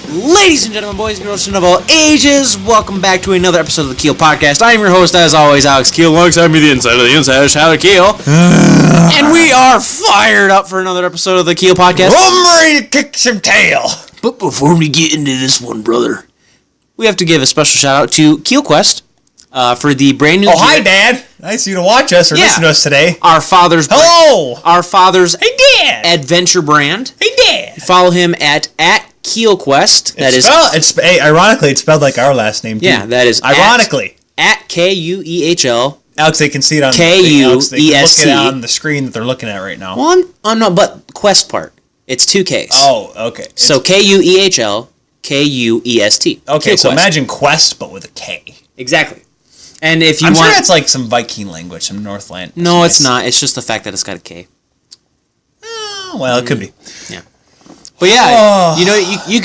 Ladies and gentlemen, boys and girls of all ages, welcome back to another episode of the Keel Podcast. I am your host, as always, Alex Keel. Alongside me, the inside of the inside, Tyler Keel. And we are fired up for another episode of the Keel Podcast. I'm ready to kick some tail. But before we get into this one, brother, we have to give a special shout out to Keel Quest for the brand new. Oh, hi, Dad. Nice of you to watch us or listen to us today. Our father's. Hello. Our father's. Hey, Dad. Adventure brand. Hey, Dad. Follow him at Keel Quest. Ironically, it's spelled like our last name, too. Yeah, that is. Ironically. At Kuehl. Alex, they can see it on Kuest. They can look it on the screen that they're looking at right now. Well, I'm not, but Quest part. It's two Ks. Oh, okay. So Kuehl, Kuest. Okay, so imagine Quest, but with a K. Exactly. And if you I'm sure that's like some Viking language, some Northland. No, it's not. It's just the fact that it's got a K. Oh, well, it could be. Yeah. But yeah, you know, you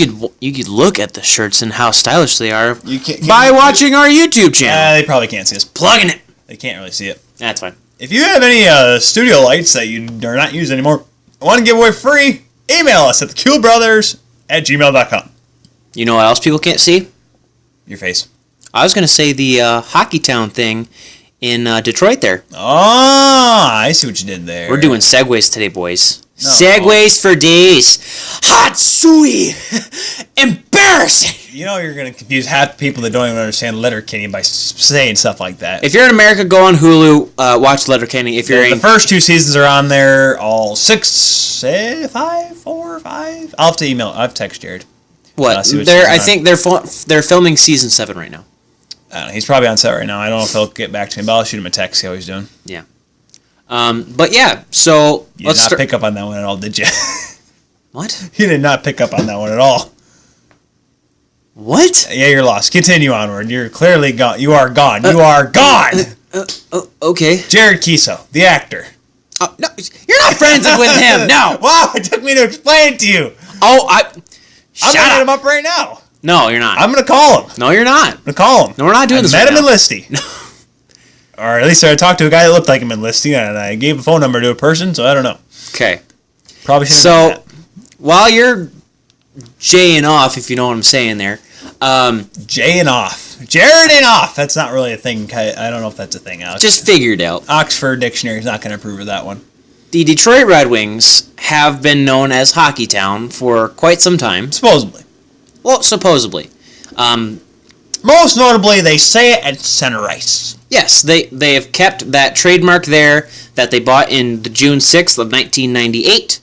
could look at the shirts and how stylish they are by watching our YouTube channel. They probably can't see us. Plugging it. They can't really see it. That's fine. If you have any studio lights that you are not using anymore, want to give away free, email us at thecoolbrothers@gmail.com. You know what else people can't see? Your face. I was going to say the HockeyTown thing in Detroit there. Oh, I see what you did there. We're doing Segways today, boys. No. Segways for days. Hot suey. Embarrassing. You know you're going to confuse half the people that don't even understand Letterkenny by saying stuff like that. If you're in America, go on Hulu, watch Letterkenny. If you're the first two seasons are on there, all 4 or 5. I'll have to email. I'll have to text Jared. What? I think they're filming season 7 right now. I don't know. He's probably on set right now. I don't know if he'll get back to me, but I'll shoot him a text, see how he's doing. Yeah. But yeah, so you did not pick up on that one at all, did you? What? You did not pick up on that one at all. What? Yeah, you're lost. Continue onward. You're clearly gone. You are gone. You are gone. Okay. Jared Kiso, the actor. No, you're not friends with him. No. Wow, it took me to explain it to you. Oh, I'm going to hit him up right now. No, you're not. I'm going to call him. No, you're not. I'm going to call him. No, we're not doing this I right met him now. in Listy. No. Or at least I talked to a guy that looked like him in Listy, and I gave a phone number to a person, so I don't know. Okay. Probably should have done that. While you're Jaying off, if you know what I'm saying there. Jaying off. Jareding off. That's not really a thing. I don't know if that's a thing, Alex. Just figured out. Oxford Dictionary is not going to approve of that one. The Detroit Red Wings have been known as HockeyTown for quite some time. Supposedly. Well, supposedly. Most notably, they say it at center ice. Yes, they have kept that trademark there that they bought in the June 6th of 1998.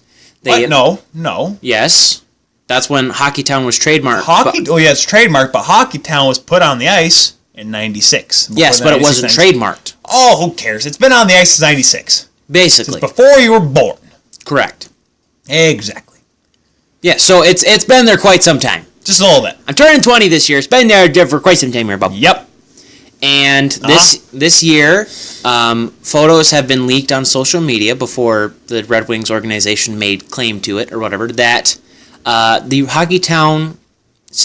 No. Yes. That's when HockeyTown was trademarked. It's trademarked, but HockeyTown was put on the ice in 96. Yes, but it wasn't trademarked. Oh, who cares? It's been on the ice since 96. Basically. Since before you were born. Correct. Exactly. Yeah, so it's been there quite some time. Just a little bit. I'm turning 20 this year. It's been there for quite some time here, Bob. Yep. And this year, photos have been leaked on social media before the Red Wings organization made claim to it or whatever, that the HockeyTown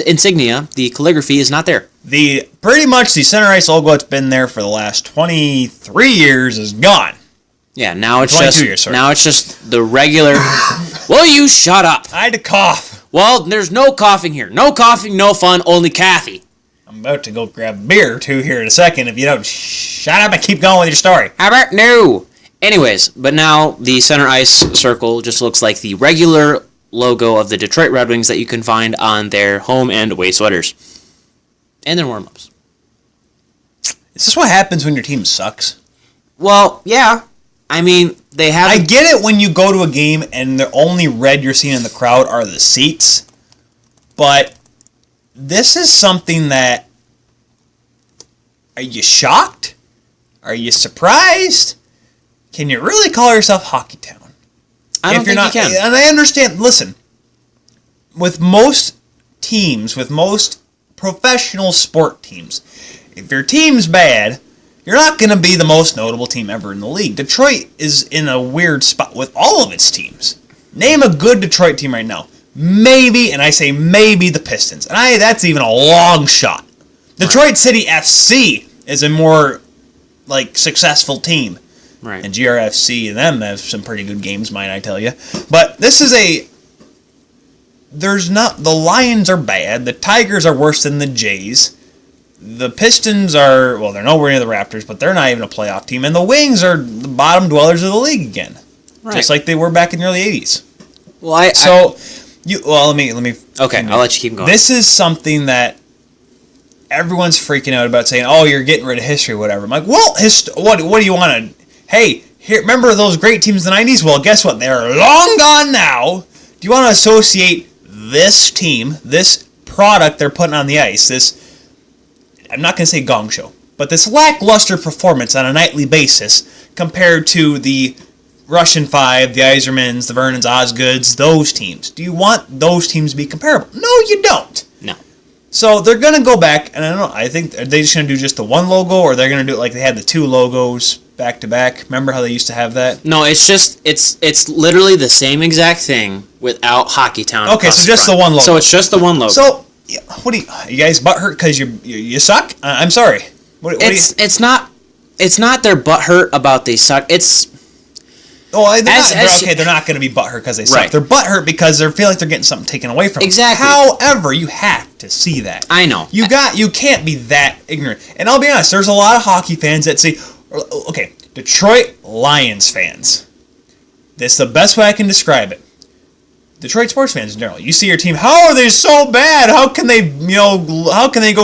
insignia, the calligraphy, is not there. Pretty much the center ice logo that's been there for the last 23 years is gone. Yeah, now it's just the regular. Will you shut up? I had to cough. Well, there's no coughing here. No coughing, no fun, only Kathy. I'm about to go grab a beer or two here in a second if you don't shut up and keep going with your story. How about no? Anyways, but now the center ice circle just looks like the regular logo of the Detroit Red Wings that you can find on their home and away sweaters. And their warm-ups. Is this what happens when your team sucks? Well, yeah. I mean, they have... I get it when you go to a game and the only red you're seeing in the crowd are the seats. But this is something that... Are you shocked? Are you surprised? Can you really call yourself HockeyTown? I don't think you can. And I understand, listen, with most teams, with most professional sport teams, if your team's bad, you're not going to be the most notable team ever in the league. Detroit is in a weird spot with all of its teams. Name a good Detroit team right now. Maybe, and I say maybe, the Pistons. And that's even a long shot. Detroit City FC is a more, successful team. Right. And GRFC and them have some pretty good games, might I tell you. But this is the Lions are bad. The Tigers are worse than the Jays. The Pistons are, well, they're nowhere near the Raptors, but they're not even a playoff team. And the Wings are the bottom dwellers of the league again. Right. Just like they were back in the early 80s. Well, let me. Okay, I'll let you keep going. This is something that everyone's freaking out about, saying, "Oh, you're getting rid of history, or whatever." I'm like, well, what do you want to? Hey, here, remember those great teams in the '90s? Well, guess what? They're long gone now. Do you want to associate this team, this product they're putting on the ice, this? I'm not going to say gong show, but this lackluster performance on a nightly basis compared to the Russian Five, the Yzermans, the Vernons, Osgoods, those teams. Do you want those teams to be comparable? No, you don't. No. So they're going to go back, and I don't know, I think, are they just going to do just the one logo, or they're going to do it like they had the two logos back to back? Remember how they used to have that? No, it's literally the same exact thing without HockeyTown. Okay, so just the one logo. So it's just the one logo. So, what do you guys butthurt because you suck? I'm sorry. It's not their butthurt about they suck. They're not going to be butthurt because they suck. Right. They're butthurt because they feel like they're getting something taken away from them. Exactly. However, you have to see that. I know. You can't be that ignorant. And I'll be honest, there's a lot of hockey fans that say, okay, Detroit Lions fans. This is the best way I can describe it. Detroit sports fans in general. You see your team, how are they so bad? How can they go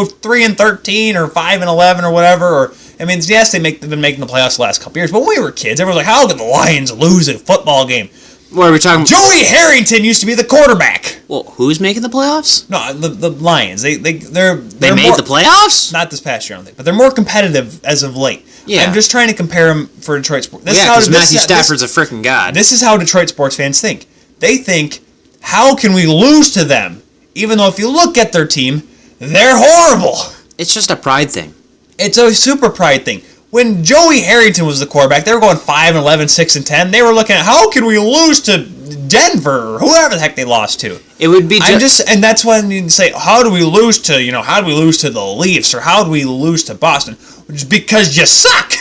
3-13 or 5-11 or whatever? Or I mean, yes, they've been making the playoffs the last couple years, but when we were kids, everyone was like, how could the Lions lose a football game? What are we talking about? Joey Harrington used to be the quarterback. Well, who's making the playoffs? No, the Lions. They made the playoffs? Not this past year, I don't think, but they're more competitive as of late. Yeah. I'm just trying to compare them for Detroit sports. Because Matthew Stafford's a freaking god. This is how Detroit sports fans think. They think, how can we lose to them? Even though if you look at their team, they're horrible. It's just a pride thing. It's a super pride thing. When Joey Harrington was the quarterback, they were going 5-11, 6-10. They were looking at, how can we lose to Denver or whoever the heck they lost to? It would be and that's when you say, how do we lose to the Leafs, or how do we lose to Boston? Which is because you suck.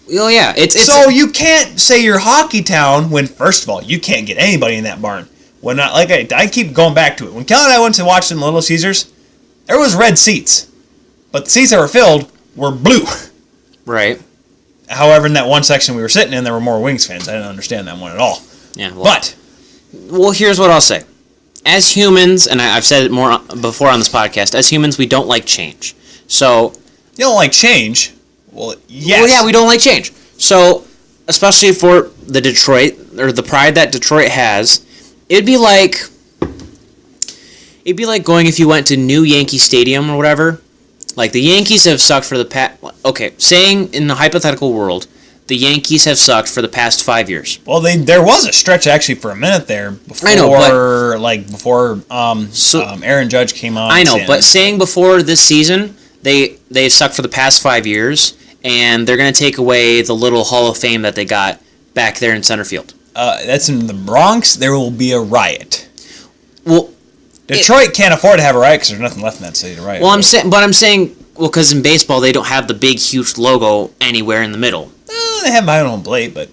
Well, yeah. So you can't say you're HockeyTown when, first of all, you can't get anybody in that barn. When I keep going back to it. When Kelly and I went to watch in Little Caesars, there was red seats, but the seats that were filled were blue. Right. However, in that one section we were sitting in, there were more Wings fans. I didn't understand that one at all. Yeah. Well, here's what I'll say. As humans, and I've said it more before on this podcast, as humans, we don't like change. So you don't like change? Well, yes. Well, yeah, we don't like change. So, especially for the Detroit, or the pride that Detroit has, it'd be like going if you went to New Yankee Stadium or whatever. Like, the Yankees have sucked for the past... Okay, saying in the hypothetical world, the Yankees have sucked for the past 5 years. Well, there was a stretch actually for a minute there before, Aaron Judge came on. I know, but saying before this season, they've sucked for the past 5 years, and they're going to take away the little Hall of Fame that they got back there in center field. That's in the Bronx. There will be a riot. Well, Detroit can't afford to have a riot because there's nothing left in that city to riot. Well, I'm saying, because in baseball they don't have the big, huge logo anywhere in the middle. They have behind home plate, but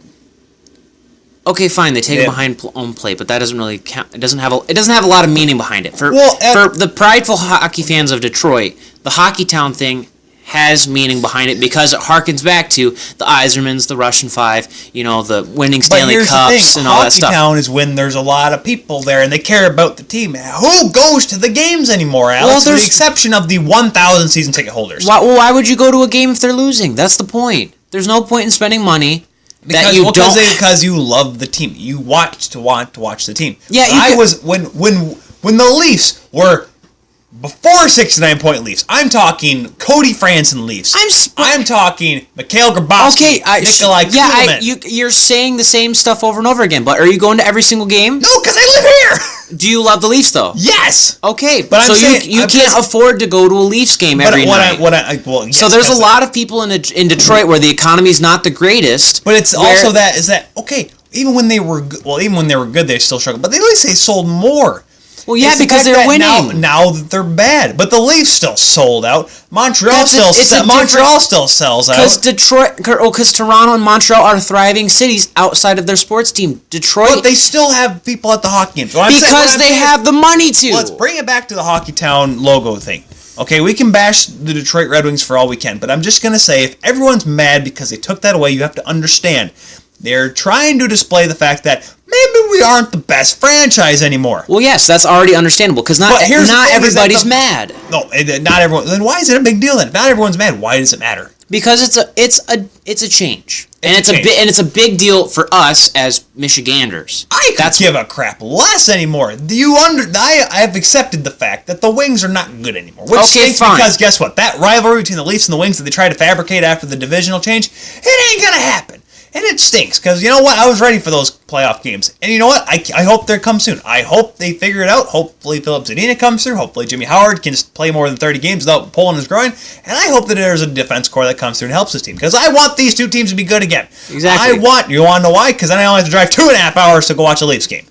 okay, fine, they take it behind home plate, but that doesn't really count. It doesn't have a lot of meaning behind it. For the prideful hockey fans of Detroit, the HockeyTown thing has meaning behind it because it harkens back to the Yzermans, the Russian Five, the winning Stanley Cups and all that stuff. HockeyTown is when there's a lot of people there and they care about the team. Who goes to the games anymore, Alex? With the exception of the 1,000 season ticket holders. Why would you go to a game if they're losing? That's the point. There's no point in spending money because you love the team. You want to watch the team. Yeah, when the Leafs were before 69-point Leafs. I'm talking Cody Franson Leafs. I'm talking Mikhail Grabowski. Nikolai Kulemin. You're saying the same stuff over and over again, but are you going to every single game? No, because I live here. Do you love the Leafs, though? Yes. Okay, but you can't afford to go to a Leafs game every night. Yes, so there's a lot of people in Detroit where the economy's not the greatest. But it's also okay, even when they were good, they still struggled. But at least they sold more. Well, yeah, It's the because fact they're that winning. Now that they're bad, but the Leafs still sold out. Montreal It's still sells out. Because Toronto and Montreal are thriving cities outside of their sports team. Detroit, But they still have people at the hockey games. because they have the money to. Let's bring it back to the HockeyTown logo thing. Okay, we can bash the Detroit Red Wings for all we can, but I'm just going to say, if everyone's mad because they took that away, you have to understand. They're trying to display the fact that maybe we aren't the best franchise anymore. Well, yes, that's already understandable, because not everybody's mad. No, not everyone. Then why is it a big deal then? If not everyone's mad, why does it matter? Because it's a change, and it's a big deal for us as Michiganders. That's give a crap less anymore. I've accepted the fact that the Wings are not good anymore. Which stinks fine. Because guess what? That rivalry between the Leafs and the Wings that they tried to fabricate after the divisional change, it ain't gonna happen. And it stinks, because you know what? I was ready for those playoff games. And you know what? I hope they come soon. I hope they figure it out. Hopefully Philip Zadina comes through. Hopefully Jimmy Howard can just play more than 30 games without pulling his groin. And I hope that there's a defense core that comes through and helps this team. Because I want these two teams to be good again. Exactly. You want to know why? Because then I only have to drive 2.5 hours to go watch a Leafs game.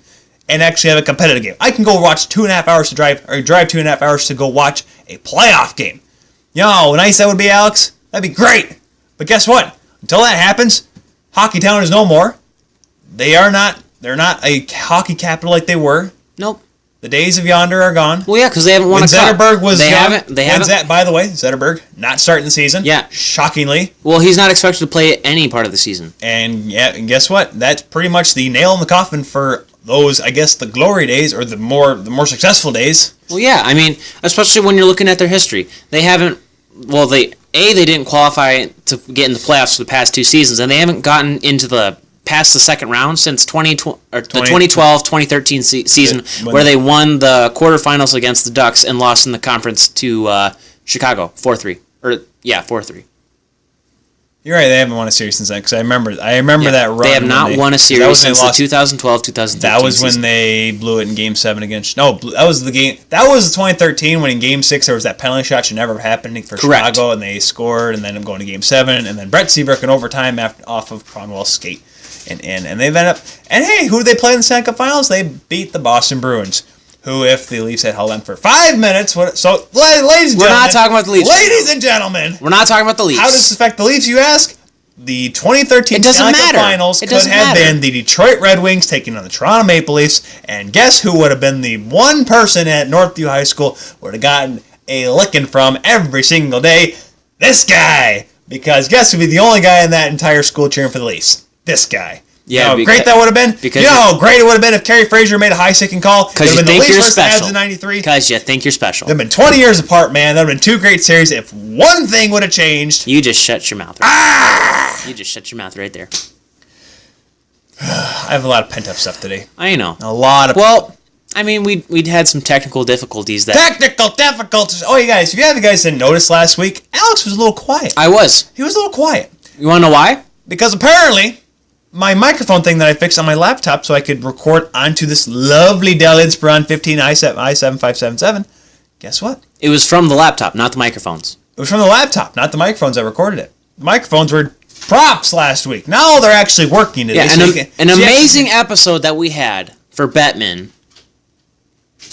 And actually have a competitive game. I can go watch 2.5 hours to drive 2.5 hours to go watch a playoff game. You know how nice that would be, Alex? That'd be great. But guess what? Until that happens, HockeyTown is no more. They're not a hockey capital like they were. Nope. The days of yonder are gone. Well, yeah, because they haven't won a cup. Zetterberg was They young. haven't. By the way, Zetterberg not starting the season. Yeah. Shockingly. Well, he's not expected to play any part of the season. And guess what? That's pretty much the nail in the coffin for those, I guess, the glory days or the more successful days. Well, yeah, I mean, especially when you're looking at their history, they haven't. Well, they didn't qualify to get in the playoffs for the past 2 seasons, and they haven't gotten into past the second round since the 2012-2013 season, where they won the quarterfinals against the Ducks and lost in the conference to Chicago 4-3. 4-3. You're right. They haven't won a series since then. Because I remember that run. They have not won a series since the 2012-2013. That was when they blew it in Game 7 against. No, that was the game. That was 2013 when in Game 6 there was that penalty shot should never have happened for Correct. Chicago, and they scored, and then going to Game 7, and then Brett Seabrook in overtime off of Cronwell's skate, and they've ended up. And hey, who did they play in the Stanley Cup Finals? They beat the Boston Bruins. Who, if the Leafs had held on for 5 minutes, ladies and gentlemen, we're not talking about the Leafs. Ladies and gentlemen, we're not talking about the Leafs. How does this affect the Leafs, you ask? The 2013 Stanley Cup Finals could have been the Detroit Red Wings taking on the Toronto Maple Leafs, and guess who would have been the one person at Northview High School would have gotten a licking from every single day? This guy! Because guess who would be the only guy in that entire school cheering for the Leafs? This guy. Yeah, you know how great that would have been? You know how great it would have been if Kerry Fraser made a high-sticking call? Because you think you're special. '93. Because you think you're special. They've been 20 years apart, man. That would have been 2 great series. If one thing would have changed... You just shut your mouth. Right You just shut your mouth right there. I have a lot of pent-up stuff today. I know. A lot of... Well, I mean, we'd had some technical difficulties. Technical difficulties! Oh, you guys, if you guys didn't notice last week, Alex was a little quiet. I was. He was a little quiet. You want to know why? Because apparently... my microphone thing that I fixed on my laptop so I could record onto this lovely Dell Inspiron 15 i7-577. Guess what? It was from the laptop, not the microphones. It was from the laptop, not the microphones that recorded it. The microphones were props last week. Now they're actually working today. Yeah, an amazing episode that we had for Bettman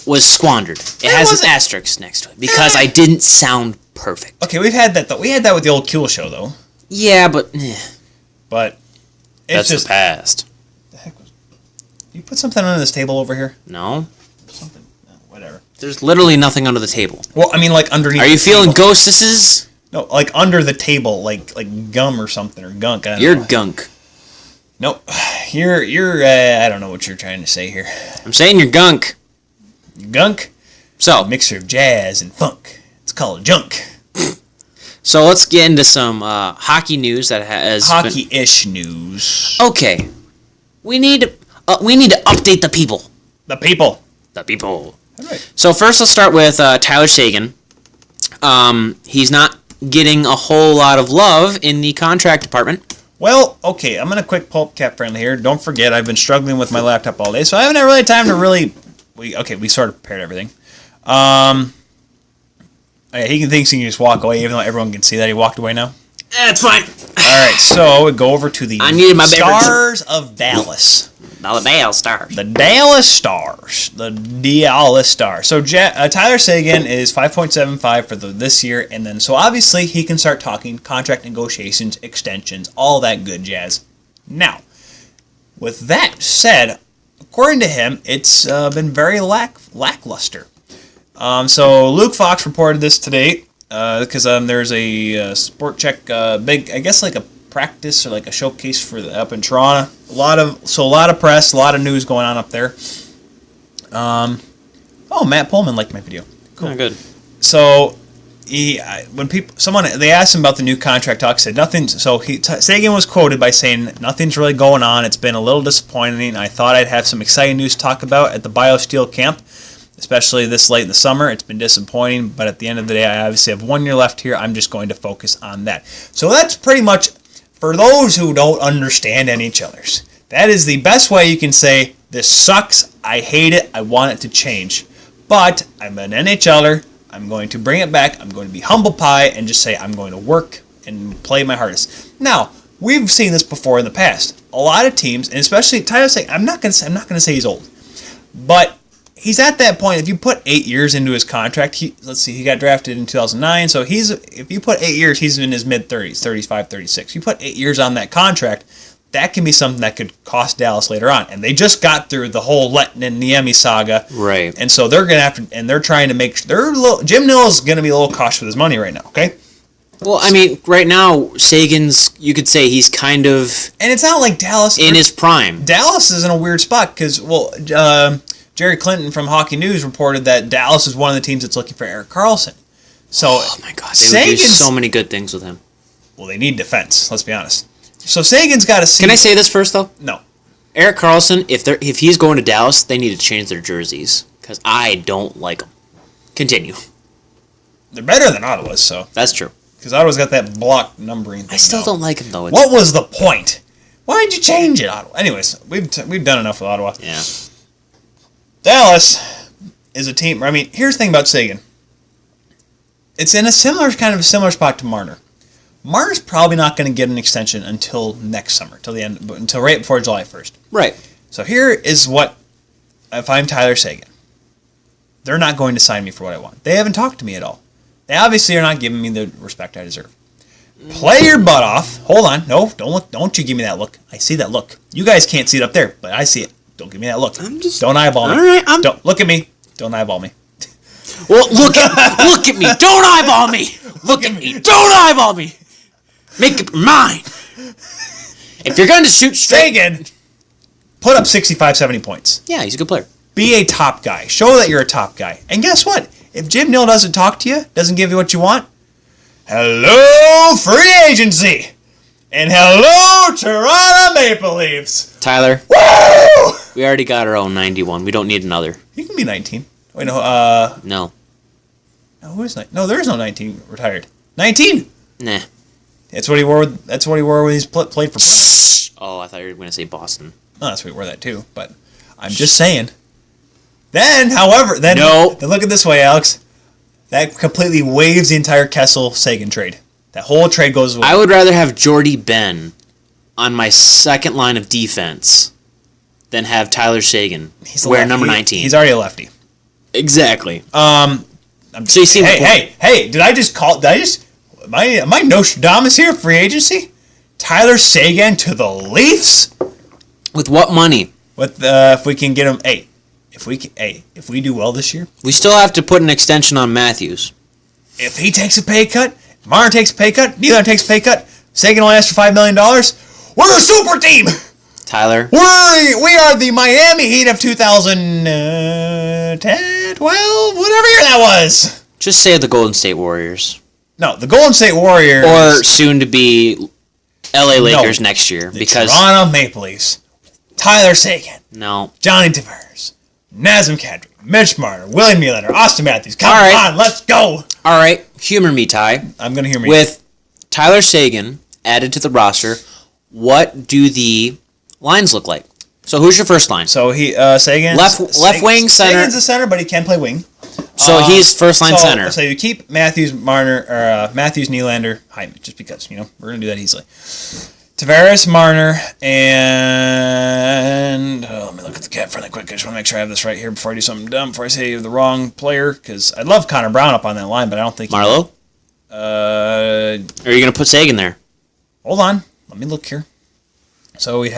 was squandered. It has an asterisk next to it because I didn't sound perfect. Okay, we've had that though. We had that with the old Kuhl show though. Yeah, but it's that's just the past. The heck was? You put something under this table over here? No. Something. No, whatever. There's literally nothing under the table. Well, I mean, like underneath. Are you feeling ghostesses? No, like under the table, like gum or something or gunk. You're gunk. Nope. You're. I don't know what you're trying to say here. I'm saying you're gunk. Gunk. So a mixture of jazz and funk. It's called junk. So let's get into some hockey news that has hockey-ish news. Okay, we need to update the people. The people. All right. So first, let's start with Tyler Seguin. He's not getting a whole lot of love in the contract department. Well, okay, I'm gonna quick pulp cap friendly here. Don't forget, I've been struggling with my laptop all day, so I haven't had really time to really. We sort of prepared everything. He thinks he can just walk away, even though everyone can see that he walked away now. That's fine. All right, so we go over to the I needed my beverage. Stars of Dallas. The Dallas Stars. The Dallas Stars. The Dallas Stars. So Tyler Seguin is 5.75 for this year, and then so obviously he can start talking contract negotiations, extensions, all that good jazz. Now, with that said, according to him, it's been very lackluster. So Luke Fox reported this today because there's a Sport Check big, I guess like a practice or like a showcase for up in Toronto. A lot of press, a lot of news going on up there. Matt Pullman liked my video. Cool. Oh, good. So they asked him about the new contract talk, said nothing. So Seguin was quoted by saying nothing's really going on. It's been a little disappointing. I thought I'd have some exciting news to talk about at the BioSteel camp, especially this late in the summer. It's been disappointing, but at the end of the day, I obviously have 1 year left here. I'm just going to focus on that. So that's pretty much, for those who don't understand NHLers, that is the best way you can say, this sucks, I hate it, I want it to change. But I'm an NHLer, I'm going to bring it back, I'm going to be humble pie, and just say I'm going to work and play my hardest. Now, we've seen this before in the past. A lot of teams, and especially Tyler Seguin, I'm not going to say he's old, but he's at that point. If you put 8 years into his contract, he got drafted in 2009. So if you put 8 years, he's in his mid-30s, 35, 36. You put 8 years on that contract, that can be something that could cost Dallas later on. And they just got through the whole Letton and Niemi saga, right? And so they're gonna have to, and they're trying to make. Jim Nill is gonna be a little cautious with his money right now. Okay. Well, I mean, right now, Seguin's, you could say he's kind of, and it's not like Dallas in his prime. Dallas is in a weird spot because Jerry Clinton from Hockey News reported that Dallas is one of the teams that's looking for Erik Karlsson. So, oh my God, they would do so many good things with him. Well, they need defense. Let's be honest. So Sagan's got to see. Can I say this first though? No. Erik Karlsson, if he's going to Dallas, they need to change their jerseys because I don't like them. Continue. They're better than Ottawa's, so that's true. Because Ottawa's got that block numbering thing. I still don't like him though. What was the point? Why did you change it, Ottawa? Anyways, we've done enough with Ottawa. Yeah. Dallas is a team. I mean, here's the thing about Seguin. It's in a similar spot to Marner. Marner's probably not going to get an extension until next summer, until right before July 1st. Right. So here is what, if I'm Tyler Seguin, they're not going to sign me for what I want. They haven't talked to me at all. They obviously are not giving me the respect I deserve. Play your butt off. Hold on. No, don't look. Don't you give me that look. I see that look. You guys can't see it up there, but I see it. Don't give me that look. Don't eyeball me. All right. Don't look at me. Don't eyeball me. Well, look at me. Don't eyeball me. Look at me. Don't eyeball me. Make up your mind. If you're going to shoot straight, Seguin, put up 65, 70 points. Yeah, he's a good player. Be a top guy. Show that you're a top guy. And guess what? If Jim Nill doesn't talk to you, doesn't give you what you want, hello, free agency. And hello, Toronto Maple Leafs. Tyler. Woo! We already got our own 91. We don't need another. He can be 19. Wait, no. No. No, who is 19? No, there is no 19 retired. 19. Nah. That's what he wore. That's what he wore when he played for. Oh, I thought you were going to say Boston. Oh, that's what he wore that too. But I'm just saying. Then, however, then look at it this way, Alex. That completely waives the entire Kessel-Seguin trade. That whole trade goes away. I would rather have Jordy Ben on my second line of defense than have Tyler Seguin wear number 19. He's already a lefty. Exactly. So you see, hey! Did I just? Am I Nostradamus here? Free agency? Tyler Seguin to the Leafs? With what money? With if we can get him. If we do well this year, we still have to put an extension on Matthews. If he takes a pay cut, if Marner takes a pay cut, Nylander takes a pay cut, Seguin only asks for $5 million. We're a super team. Tyler, we are the Miami Heat of 2010, 12, whatever year that was. Just say the Golden State Warriors. No, the Golden State Warriors, or soon to be LA Lakers next year, because Toronto Maple Leafs. Tyler Seguin. No. Johnny Tavares. Nazem Kadri. Mitch Marner. William Nylander. Austin Matthews. Come on, let's go. All right, humor me, Ty. I'm going to humor you. With Tyler Seguin added to the roster, what do the lines look like? So who's your first line? So he Seguin. Left wing, center. Seguin's a center, but he can play wing. So he's first line center. So you keep Matthews, Marner, or Matthews, Nylander, Hyman, just because we're gonna do that easily. Tavares, Marner, and let me look at the cap friendly quick. I just want to make sure I have this right here before I do something dumb. Before I say the wrong player, because I'd love Connor Brown up on that line, but I don't think Marlowe. Are you gonna put Seguin there? Hold on, let me look here. So we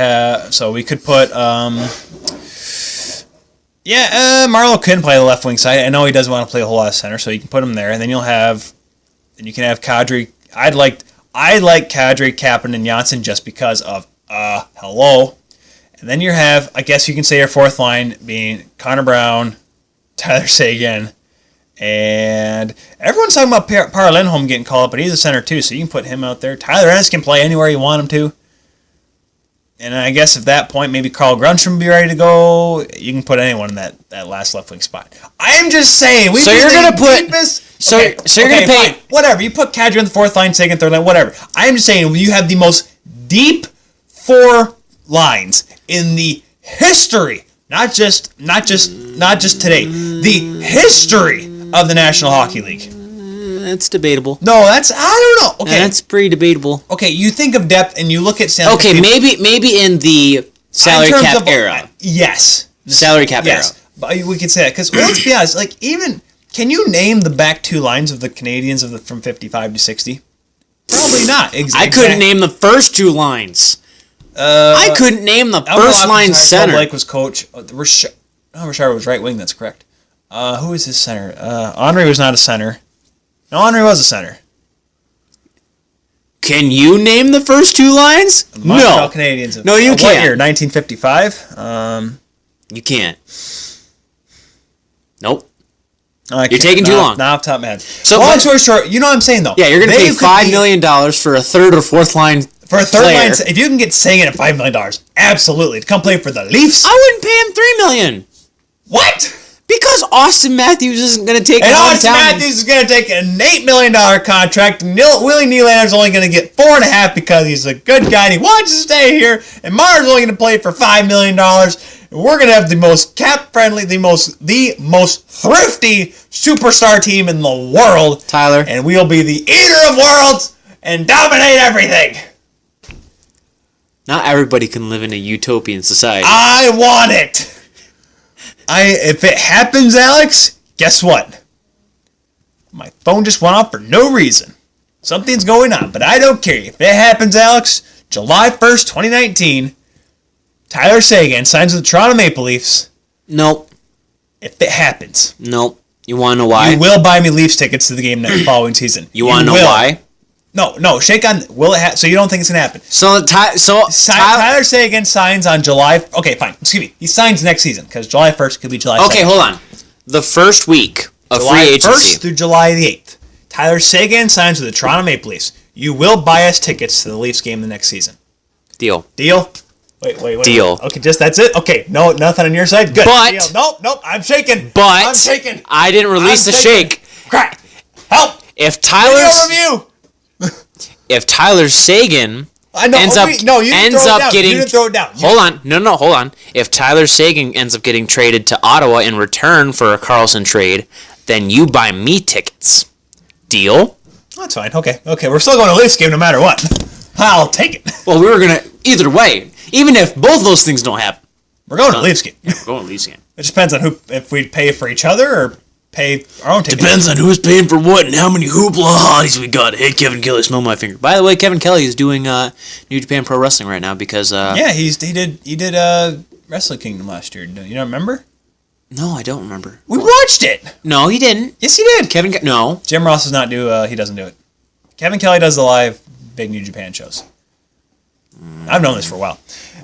could put Marlowe couldn't play the left wing side. I know he doesn't want to play a whole lot of center, so you can put him there, and then you can have Kadri. I like Kadri, Kapanen, and Janssen just because of hello. And then you have, I guess you can say your fourth line being Connor Brown, Tyler Seguin, and everyone's talking about Par Lindholm getting called up, but he's a center too, so you can put him out there. Tyler Ennis can play anywhere you want him to. And I guess at that point, maybe Carl Grunstrom will be ready to go. You can put anyone in that last left wing spot. I am just saying. So you're going to put... So you're going to pay... Fine. Whatever. You put Kadri on the fourth line, second, third line, whatever. I am just saying you have the most deep four lines in the history, not just today, the history of the National Hockey League. That's debatable. No, I don't know. Okay, that's pretty debatable. Okay, you think of depth and you look at Stanley. Okay, maybe in the salary cap era. Yes, salary cap era. But we could say that because let's be honest. Like, even can you name the back two lines of the Canadians from 55 to 60? Probably not. I couldn't name the first two lines. I couldn't name the first line center. Blake was coach. Richard was right wing. That's correct. Who was his center? Henri was not a center. No, Henri was a center. Can you name the first two lines? Montreal Canadiens. No, you can't. What year? 1955? You can't. Nope. You're taking too long. Not off the top of my head. So, long story short, you know what I'm saying, though? Yeah, you're going to pay $5 million for a third or fourth line for a third line. If you can get Seguin at $5 million, absolutely. To come play for the Leafs. I wouldn't pay him $3 million. What? Because Austin Matthews isn't going to take. And Austin Matthews is going to take an $8 million contract. And Willie Nylander's only going to get $4.5 because he's a good guy and he wants to stay here. And Marner's only going to play for $5 million. And we're going to have the most cap-friendly, the most thrifty superstar team in the world. Tyler. And we'll be the eater of worlds and dominate everything. Not everybody can live in a utopian society. I want it. If it happens, Alex, guess what? My phone just went off for no reason. Something's going on, but I don't care. If it happens, Alex, July 1st, 2019, Tyler Seguin signs with the Toronto Maple Leafs. Nope. If it happens. Nope. You want to know why? You will buy me Leafs tickets to the game next following season. You want to know why? No, shake on. Will it happen? So you don't think it's going to happen? Tyler Seguin signs on July... Okay, fine. Excuse me. He signs next season because July 1st could be July 2nd. Okay, hold on. The first week of July free agency. 1st through July the 8th. Tyler Seguin signs with the Toronto Maple Leafs. You will buy us tickets to the Leafs game the next season. Deal. Wait. Deal. Okay, just that's it? Okay, no, nothing on your side? Good. But... Deal. Nope, I'm shaking. I'm shaking. I didn't release the shake. Crack. Help. If Tyler Seguin ends up getting... You didn't throw it down. Hold on. If Tyler Seguin ends up getting traded to Ottawa in return for a Karlsson trade, then you buy me tickets. Deal? That's fine. Okay, we're still going to Leafs game no matter what. I'll take it. Well, we were going to... Either way, even if both those things don't happen. We're going to Leafs game. Yeah, we're going to Leafs game. It depends on if we pay for each other or pay our own tickets. Depends on who's paying for what and how many hoopla hotties we got. Hey, Kevin Kelly, smell my finger. By the way, Kevin Kelly is doing New Japan Pro Wrestling right now because... he did Wrestle Kingdom last year. You don't remember? No, I don't remember. We watched it. No, he didn't. Yes, he did. No. Jim Ross does not do. He doesn't do it. Kevin Kelly does the live big New Japan shows. I've known this for a while.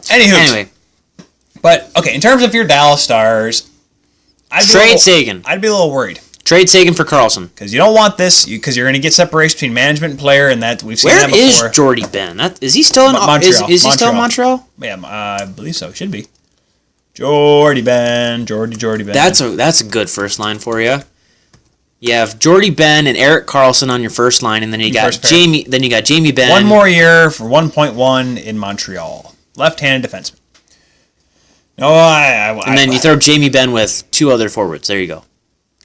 Anyway, but okay. In terms of your Dallas Stars, trade Seguin. I'd be a little worried. Trade Seguin for Karlsson because you don't want this because you're going to get separation between management and player, and that we've seen that before. Where is Jordy Ben? Is he still in Montreal? Is he still in Montreal? Yeah, I believe so. Should be. Jordy Ben. That's a good first line for you. You have Jordy Ben and Erik Karlsson on your first line, and then you got Jamie. Then you got Jamie Benn. One more year for 1.1 in Montreal. Left-handed defenseman. And then you throw Jamie Benn with two other forwards. There you go.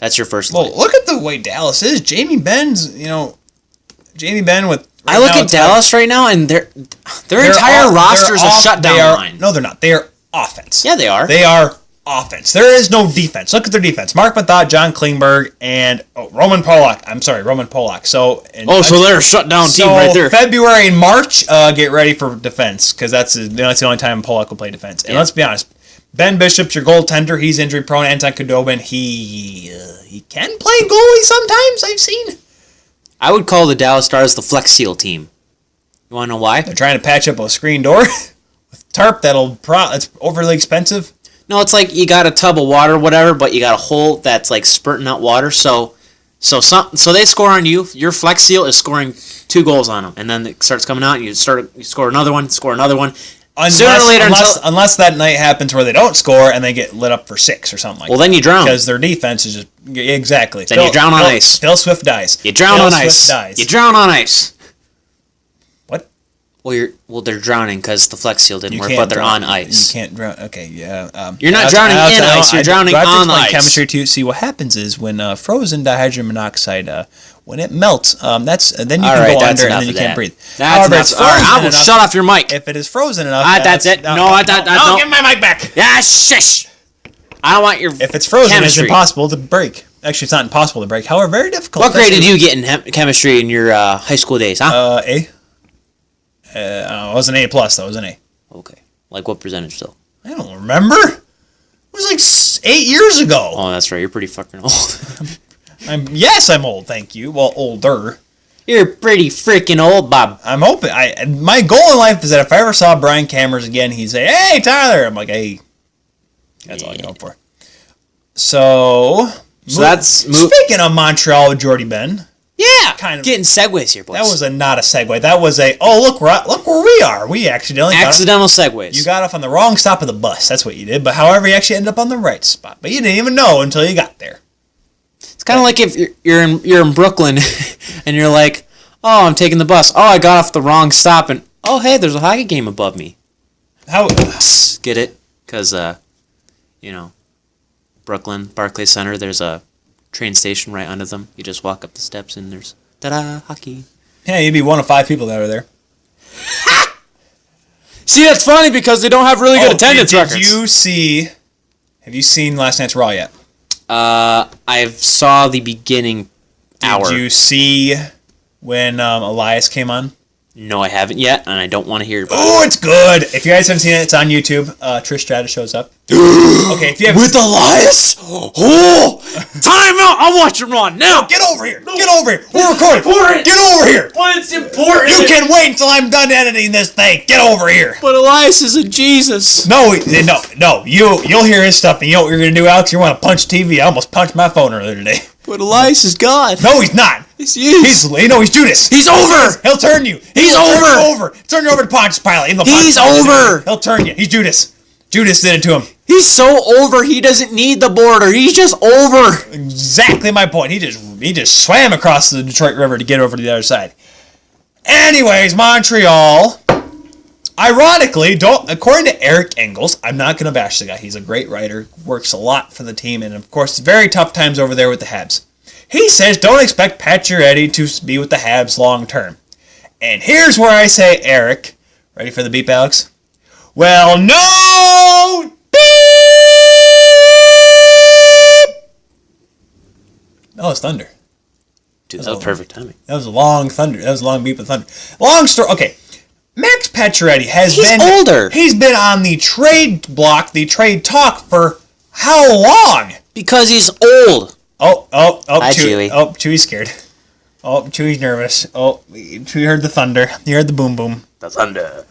That's your first Well, line. look at the way Dallas is. Jamie Benn with... I look at Dallas right now, and their entire roster is a shutdown line. No, they're not. They are offense. Yeah, they are. They are offense. There is no defense. Look at their defense. Mark Mathot, John Klingberg, and Roman Polak. Roman Polak. So they're a shutdown team right there. February and March, get ready for defense, because that's the only time Polak will play defense. And let's be honest, Ben Bishop's your goaltender. He's injury prone. Anton Khudobin, he can play goalie sometimes, I've seen. I would call the Dallas Stars the Flex Seal team. You want to know why? They're trying to patch up a screen door with tarp that's overly expensive. No, it's like you got a tub of water, whatever, but you got a hole that's like spurting out water. So they score on you. Your Flex Seal is scoring 2 goals on them, and then it starts coming out, and you score another one. Unless that night happens where they don't score and they get lit up for 6 or something like that. Well, then you drown. Because their defense is just... Exactly. Then you drown on ice. Phil Swift dies. You drown on ice. You drown on ice. What? Well, they're drowning because the Flex Seal didn't work, but they're on ice. You can't drown... Okay, yeah. You're not drowning in ice. You're drowning on ice. Chemistry to see what happens is when frozen dihydrogen monoxide... when it melts, then you can go under and then you can't breathe. However, it's frozen enough. I will shut off your mic. If it is frozen enough... that's it. No, give me my mic back. Yeah, shush. I don't want your If it's frozen, chemistry. It's impossible to break. Actually, it's not impossible to break. However, very difficult. What grade did you get in chemistry in your high school days, huh? A. It was an A+, though. It was an A. Okay. Like what percentage, though? I don't remember. It was like 8 years ago. Oh, that's right. You're pretty fucking old. I'm old, thank you. Well, older. You're pretty freaking old, Bob. I'm hoping. My goal in life is that if I ever saw Brian Cameras again, he'd say, "Hey, Tyler." I'm like, "Hey." That's all I'm going for. So speaking of Montreal with Jordy Ben. Yeah, kind of getting segues here, boys. That was not a segue. That was look where we are. We accidental segues. You got off on the wrong stop of the bus. That's what you did. But however, you actually ended up on the right spot. But you didn't even know until you got there. It's kind of like if you're in Brooklyn and you're like, "Oh, I'm taking the bus. Oh, I got off the wrong stop, and oh, hey, there's a hockey game above me." How get it? Because Brooklyn Barclays Center. There's a train station right under them. You just walk up the steps and there's hockey. Yeah, you'd be one of 5 people that are there. See, that's funny because they don't have really good attendance records. Have you seen Last Night's Raw yet? I saw the beginning hour. Did you see when Elias came on? No, I haven't yet, and I don't want to hear about it. Oh, it's good. If you guys haven't seen it, it's on YouTube. Trish Stratus shows up. Okay, if you have with Elias? Oh, time out! I'm watching Raw now. Get over here! Get over here! We're recording. Get over here! But it's important. You can wait until I'm done editing this thing. Get over here! But Elias is a Jesus. No. You'll hear his stuff, and you know what you're gonna do, Alex? You want to punch TV? I almost punched my phone earlier today. But Elias is God. No, he's not. Yes, he is. He's Judas. He's over. He'll turn you. He's over. Turn you over to Pontius Pilate. He's over. He'll turn you. He's Judas. Judas did it to him. He's so over. He doesn't need the border. He's just over. Exactly my point. He just swam across the Detroit River to get over to the other side. Anyways, Montreal. Ironically, according to Eric Engels, I'm not going to bash the guy. He's a great writer, works a lot for the team, and of course, it's very tough times over there with the Habs. He says don't expect Pacioretty to be with the Habs long term. And here's where I say, Eric, ready for the beep, Alex? Well, no! Beep! Oh, it's thunder. Dude, that was perfect timing. That was a long thunder. That was a long beep of thunder. Long story. Okay. Max Pacioretty he's older. He's been on the trade block, the trade talk for how long? Because he's old. Hi, Chewy. Oh, Chewy's scared. Oh, Chewy's nervous. Oh, Chewy heard the thunder. He heard the boom boom. The thunder.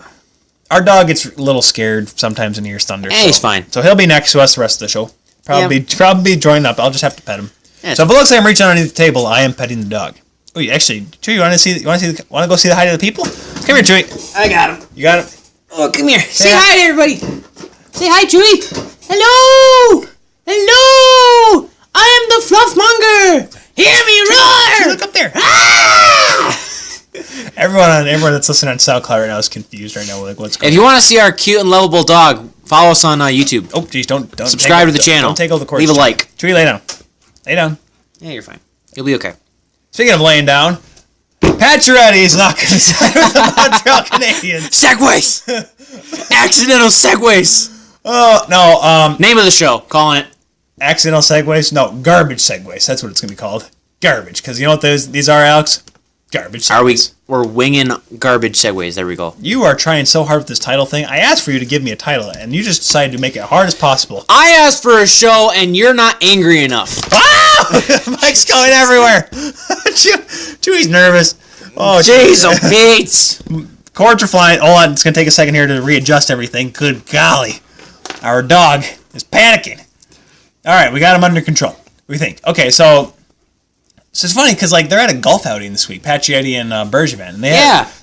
Our dog gets a little scared sometimes when he hears thunder. He's fine. So he'll be next to us the rest of the show. Probably joining up. I'll just have to pet him. Yeah. So if it looks like I'm reaching underneath the table, I am petting the dog. Oh, actually, Chewy, you want to go see the height of the people? Come here, Chewy. I got him. You got him. Oh, come here. Say hi to everybody. Say hi, Chewy. Hello. Hello. I am the Fluffmonger. Hear me roar. Look up there. Ah! Everyone that's listening on SoundCloud right now is confused right now. Like, what's going on? If you want to see our cute and lovable dog, follow us on YouTube. Oh, geez, don't subscribe to the channel. Don't take all the cords. Leave a like. Chewy, lay down. Lay down. Yeah, you're fine. You'll be okay. Speaking of laying down, Pacioretty is not going to sign with the Montreal Canadiens. Segways! Accidental segways! Oh, no. Name of the show. Calling it. Accidental segways? No, garbage segways. That's what it's going to be called. Garbage. Because you know what these are, Alex? Garbage segways. We're winging garbage segways. There we go. You are trying so hard with this title thing. I asked for you to give me a title, and you just decided to make it hard as possible. I asked for a show, and you're not angry enough. Ah! Mike's going everywhere. Chewy's nervous. Oh, jeez, oh, Pete. Cords are flying. Hold on, it's going to take a second here to readjust everything. Good golly. Our dog is panicking. All right, we got him under control. We think. Okay, so it's funny because they're at a golf outing this week, Pacioretty and Bergevin. And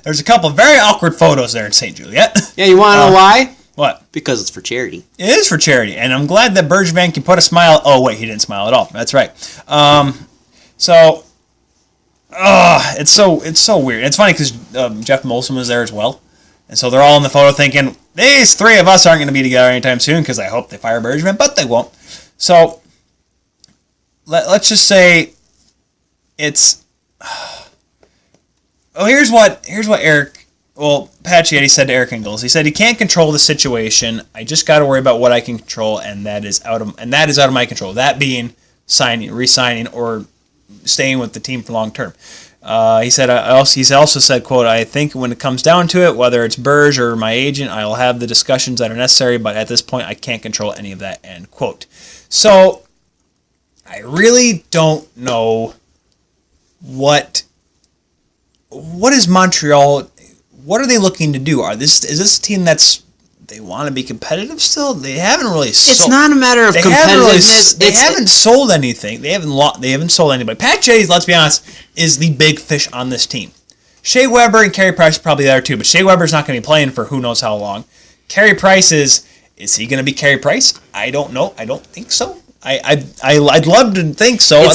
there's a couple of very awkward photos there in St. Juliet. Yeah, you want to know why? What? Because it's for charity. It is for charity, and I'm glad that Bergevin can put a smile. Oh wait, he didn't smile at all. That's right. It's so weird. It's funny because Jeff Molson was there as well, and so they're all in the photo thinking these three of us aren't going to be together anytime soon because I hope they fire Bergevin, but they won't. So let's just say it's. Oh, here's what Pacioretty said to Eric Engels. He said he can't control the situation. I just got to worry about what I can control, and that is out of my control. That being re-signing, or staying with the team for long term. He said. He also said, "quote I think when it comes down to it, whether it's Berge or my agent, I will have the discussions that are necessary. But at this point, I can't control any of that." End quote. So I really don't know what is Montreal. What are they looking to do? Is this a team they want to be competitive still? They haven't really. It's not a matter of competitiveness. They haven't sold anything. They haven't sold anybody. Pacioretty, let's be honest, is the big fish on this team. Shea Weber and Carey Price are probably there too, but Shea Weber's not going to be playing for who knows how long. Carey Price is he going to be Carey Price? I don't know. I don't think so. I'd love to think so.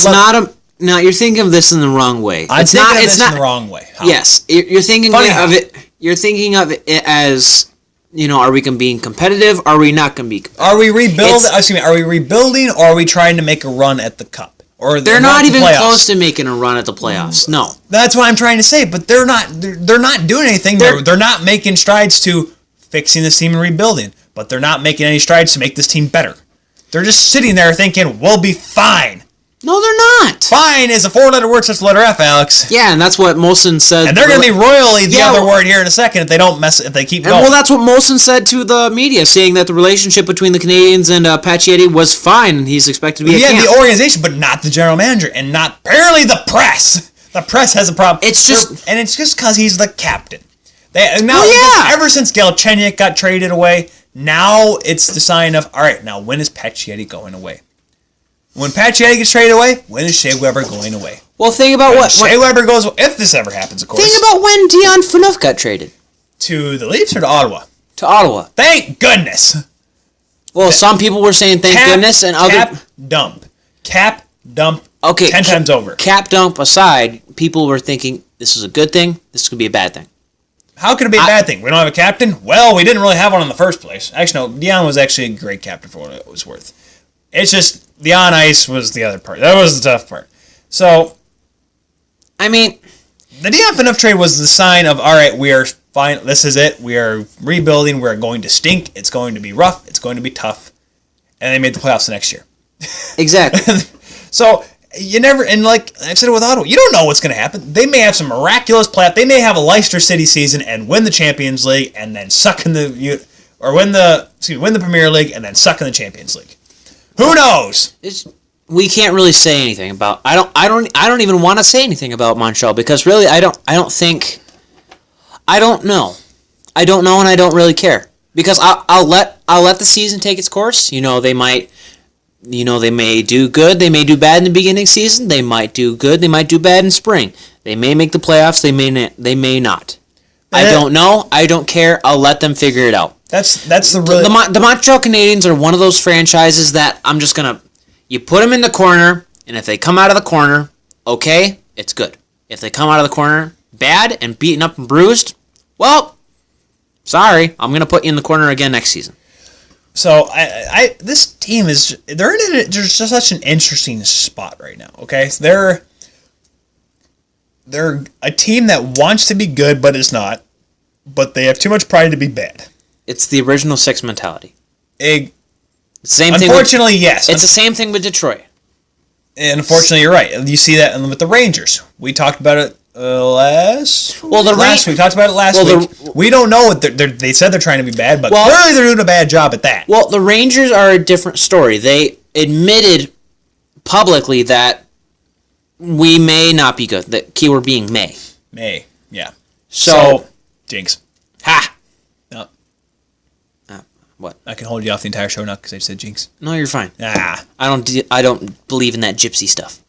No, you're thinking of this in the wrong way. In the wrong way. How? Yes, you're thinking of it. You're thinking of it as, are we going to be competitive? Or are we not going to be competitive? Are we rebuilding? Are we rebuilding, or are we trying to make a run at the Cup? Or they're not even close to making a run at the playoffs. No, that's what I'm trying to say. But they're not. They're not doing anything. They're not making strides to fixing this team and rebuilding. But they're not making any strides to make this team better. They're just sitting there thinking we'll be fine. No, they're not. Fine is a four-letter word, such the letter F, Alex. Yeah, and that's what Molson said. And they're going to be royally the other word here in a second if they keep going. Well, that's what Molson said to the media, saying that the relationship between the Canadians and Pacioretty was fine, and he's expected to be at camp. The organization, but not the general manager, and not apparently the press. The press has a problem. It's just because he's the captain. Ever since Galchenyuk got traded away, now it's the sign of, all right, now when is Pacioretty going away? When Pacioretty gets traded away, when is Shea Weber going away? Well, think about Shea Weber goes, if this ever happens, of course. Think about when Dion Phaneuf got traded. To the Leafs or to Ottawa? To Ottawa. Thank goodness. Well, some people were saying thank goodness, and other... Cap dump. Okay. 10 times over. Cap dump aside, people were thinking, this is a good thing, this could be a bad thing. How could it be a bad thing? We don't have a captain? Well, we didn't really have one in the first place. Actually, no, Dion was actually a great captain for what it was worth. It's just the on ice was the other part. That was the tough part. So, I mean, the Dion Phaneuf trade was the sign of, all right, we are fine. This is it. We are rebuilding. We're going to stink. It's going to be rough. It's going to be tough. And they made the playoffs the next year. Exactly. So, you never, and like I've said it with Ottawa, you don't know what's going to happen. They may have some miraculous playoff. They may have a Leicester City season and win the Champions League and then suck in win the Premier League and then suck in the Champions League. Who knows? We can't really say anything about. I don't even want to say anything about Montreal because really I don't know, and I don't really care because I'll let the season take its course. They may do good, they may do bad in the beginning of the season. They might do good, they might do bad in spring. They may make the playoffs, they may not. I don't know. I don't care. I'll let them figure it out. That's the Montreal Canadiens are one of those franchises that I'm just gonna. You put them in the corner, and if they come out of the corner, okay, it's good. If they come out of the corner bad and beaten up and bruised, well, sorry, I'm gonna put you in the corner again next season. So this team they're just such an interesting spot right now. Okay, so they're a team that wants to be good but is not, but they have too much pride to be bad. It's the original six mentality. Same thing. Unfortunately, yes. It's the same thing with Detroit. And unfortunately, you're right. You see that with the Rangers. We talked about it last week. We talked about it last week. We don't know what they said they're trying to be bad, but clearly they're doing a bad job at that. Well, the Rangers are a different story. They admitted publicly that we may not be good. The keyword being may. May, yeah. So jinx. Ha! What? I can hold you off the entire show now because I said jinx. No, you're fine. I don't believe in that gypsy stuff.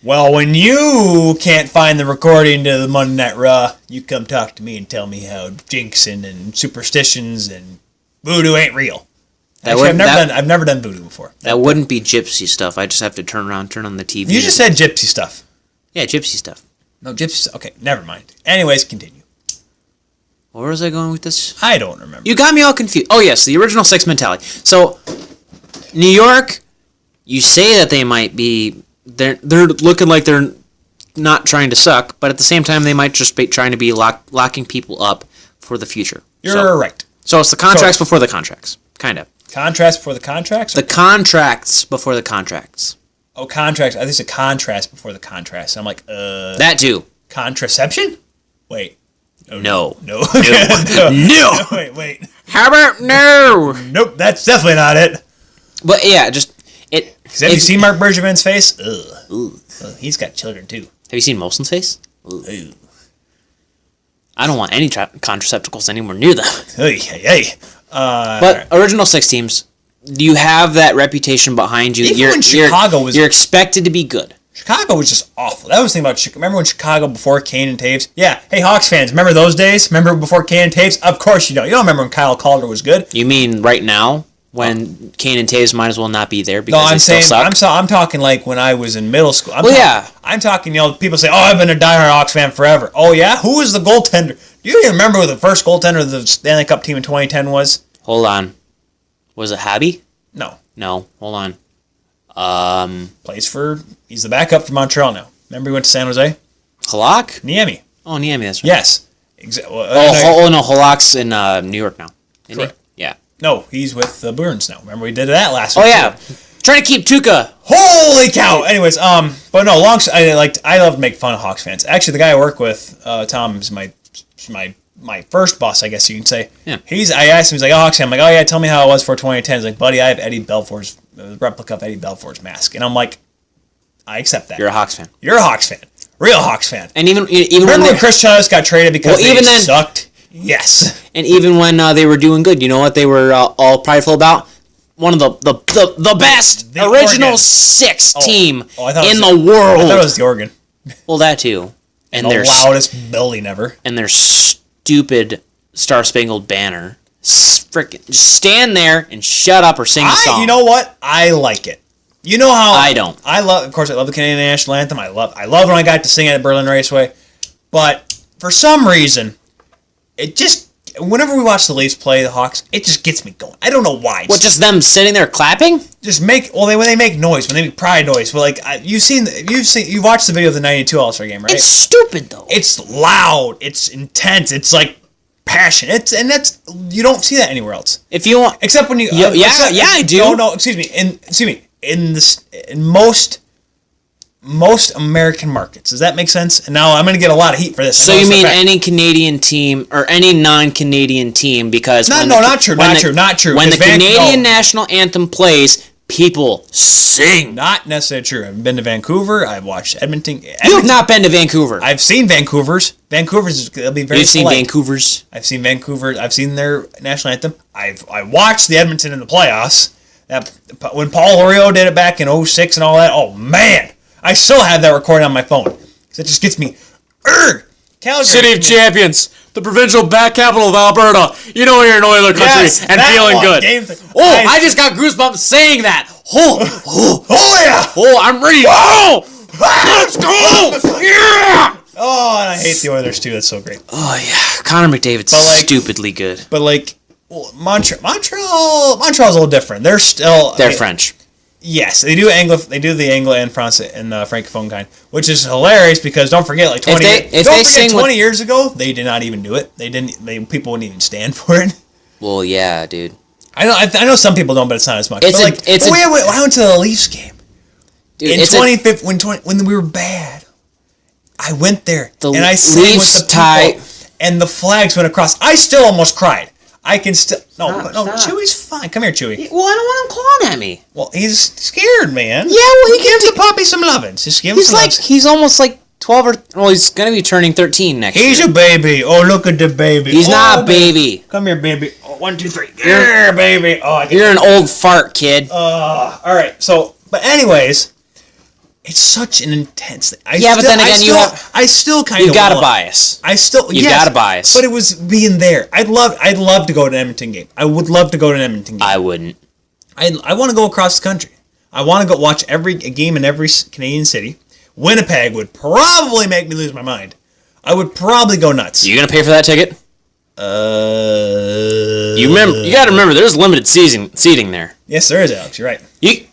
Well, when you can't find the recording to the Monday Night Raw, you come talk to me and tell me how jinxing and superstitions and voodoo ain't real. Actually, I've never done voodoo before. That wouldn't be gypsy stuff. I just have to turn on the TV. You just said gypsy stuff. Yeah, gypsy stuff. No, gypsy stuff. Okay, never mind. Anyways, continue. Where was I going with this? I don't remember. You got me all confused. Oh, yes, the original six mentality. So, New York, you say that they might be... They're looking like they're not trying to suck, but at the same time, they might just be trying to be locking people up for the future. You're right. So, it's the contracts before the contracts. Kind of. Contracts before the contracts? The contracts before the contracts. Oh, contracts. I think it's a contrast before the contrast. I'm like, That too. Contraception? Wait. Oh, no. No. No. Wait. How about no? Nope, that's definitely not it. But yeah, just it. Have you seen Mark Bergevin's face? Ugh. He's got children too. Have you seen Molson's face? Ugh. I don't want any contracepticals anywhere near them. Hey. But original six teams, you have that reputation behind you. Even when Chicago was... You're expected to be good. Chicago was just awful. That was the thing about Chicago. Remember when Chicago before Kane and Taves? Yeah. Hey, Hawks fans, remember those days? Remember before Kane and Taves? Of course you don't. You don't remember when Kyle Calder was good. You mean right now when Kane and Taves might as well not be there because they still suck? I'm talking like when I was in middle school. I'm talking, people say, oh, I've been a diehard Hawks fan forever. Oh, yeah? Who was the goaltender? Do you even remember who the first goaltender of the Stanley Cup team in 2010 was? Hold on. Was it Habby? No. Hold on. He's the backup for Montreal now. Remember he went to San Jose? Halak? Niemi. Oh, Niemi, that's right. Yes. No, Halak's in New York now. Correct. Yeah. No, he's with the Bruins now. Remember we did that last week? Oh, yeah. Trying to keep Tuukka. Holy cow! Anyways, but no, I love to make fun of Hawks fans. Actually, the guy I work with, Tom, is my first boss, I guess you can say. Yeah. I asked him, he's like, oh, Hawks fan. I'm like, oh yeah, tell me how it was for 2010. He's like, buddy, I have Eddie Belfour's replica of Eddie Belfour's mask, and I'm like, I accept that. You're a Hawks fan. You're a Hawks fan. Real Hawks fan. And even remember when Chris Chelios got traded because they sucked? Yes. And even when they were doing good, you know what they were all prideful about? One of the best original Oregon. Six team in the world. I thought it was the Oregon. Well, that too. And the loudest building ever. And their stupid Star Spangled Banner. Frickin' just stand there and shut up or sing a song. You know what? I like it. You know how I don't. I love the Canadian national anthem. I love when I got to sing it at Berlin Raceway. But for some reason, it just whenever we watch the Leafs play the Hawks, it just gets me going. I don't know why. What, just them sitting there clapping? When they make noise, when they make pride noise. But you've watched the video of the '92 All-Star game, right? It's stupid though. It's loud. It's intense. It's like passion. You don't see that anywhere else. If you want, except when you I do. No, excuse me. In most American markets. Does that make sense? And now I'm going to get a lot of heat for this. So you mean any Canadian team or any non-Canadian team? Because not true. When the Canadian national anthem plays, people sing. Not necessarily true. I've been to Vancouver. I've watched Edmonton. You've not been to Vancouver. I've seen Vancouver's. They'll be very. You've seen Vancouver's. I've seen Vancouver. I've seen their national anthem. I watched the Edmonton in the playoffs. When Paul Lorio did it back in 2006 and all that. Oh man. I still have that recording on my phone. Because it just gets me... Calgary. City of Champions. The provincial capital of Alberta. You know you're in oiler country and feeling good. I just got goosebumps saying that. Oh yeah. Oh, I'm ready. Oh, let's go. Yeah. Oh, and I hate the Oilers too. That's so great. Oh, yeah. Connor McDavid's stupidly good. But Montreal's a little different. They're French. Yes, they do the Anglo and France and Francophone kind, which is hilarious because don't forget, like 20 years ago, they did not even do it. People wouldn't even stand for it. Well, yeah, dude. I know some people don't, but it's not as much. I went to the Leafs game in 2015 when we were bad. I went there and I sang with the people, and the flags went across. I still almost cried. I can still... No, Chewy's fine. Come here, Chewy. Well, I don't want him clawing at me. Well, he's scared, man. Yeah, well, Give the puppy some lovin'. Just give him some lovin'. He's almost like 12 or... Well, he's going to be turning 13 next year. He's a baby. Oh, look at the baby. He's not a baby. Come here, baby. Oh, 1, 2, 3. Here, baby. Oh, you're an old fart, kid. All right. So, but anyways... It's such an intense thing. I still kind of... You got a bias. You got a bias. But it was being there. I'd love to go to an Edmonton game. I would love to go to an Edmonton game. I wouldn't. I want to go across the country. I want to go watch every game in every Canadian city. Winnipeg would probably make me lose my mind. I would probably go nuts. You gonna pay for that ticket? You got to remember, there's limited seating there. Yes, there is, Alex. You're right. You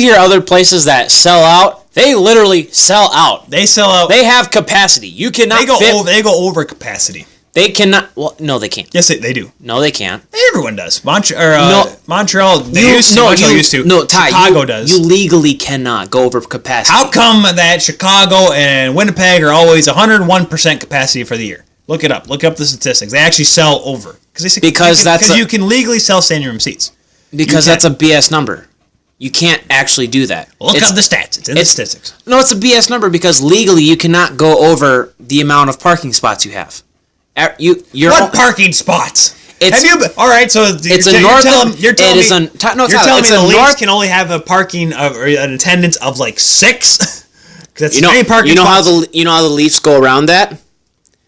hear other places that sell out. They literally sell out. They sell out. They have capacity. You cannot They go over capacity. They cannot. Well, no, they can't. Yes, they do. No, they can't. Everyone does. Montreal. They used to. No, Ty. Chicago does. You legally cannot go over capacity. How come that Chicago and Winnipeg are always 101% capacity for the year? Look it up. Look up the statistics. They actually sell over because you can legally sell standing room seats. Because that's a BS number. You can't actually do that. Look up the stats. It's in the statistics. No, it's a BS number because legally you cannot go over the amount of parking spots you have. What parking spots? All right, so you're telling me the Leafs can only have a parking or an attendance of like 6? That's many parking spots. How the Leafs go around that?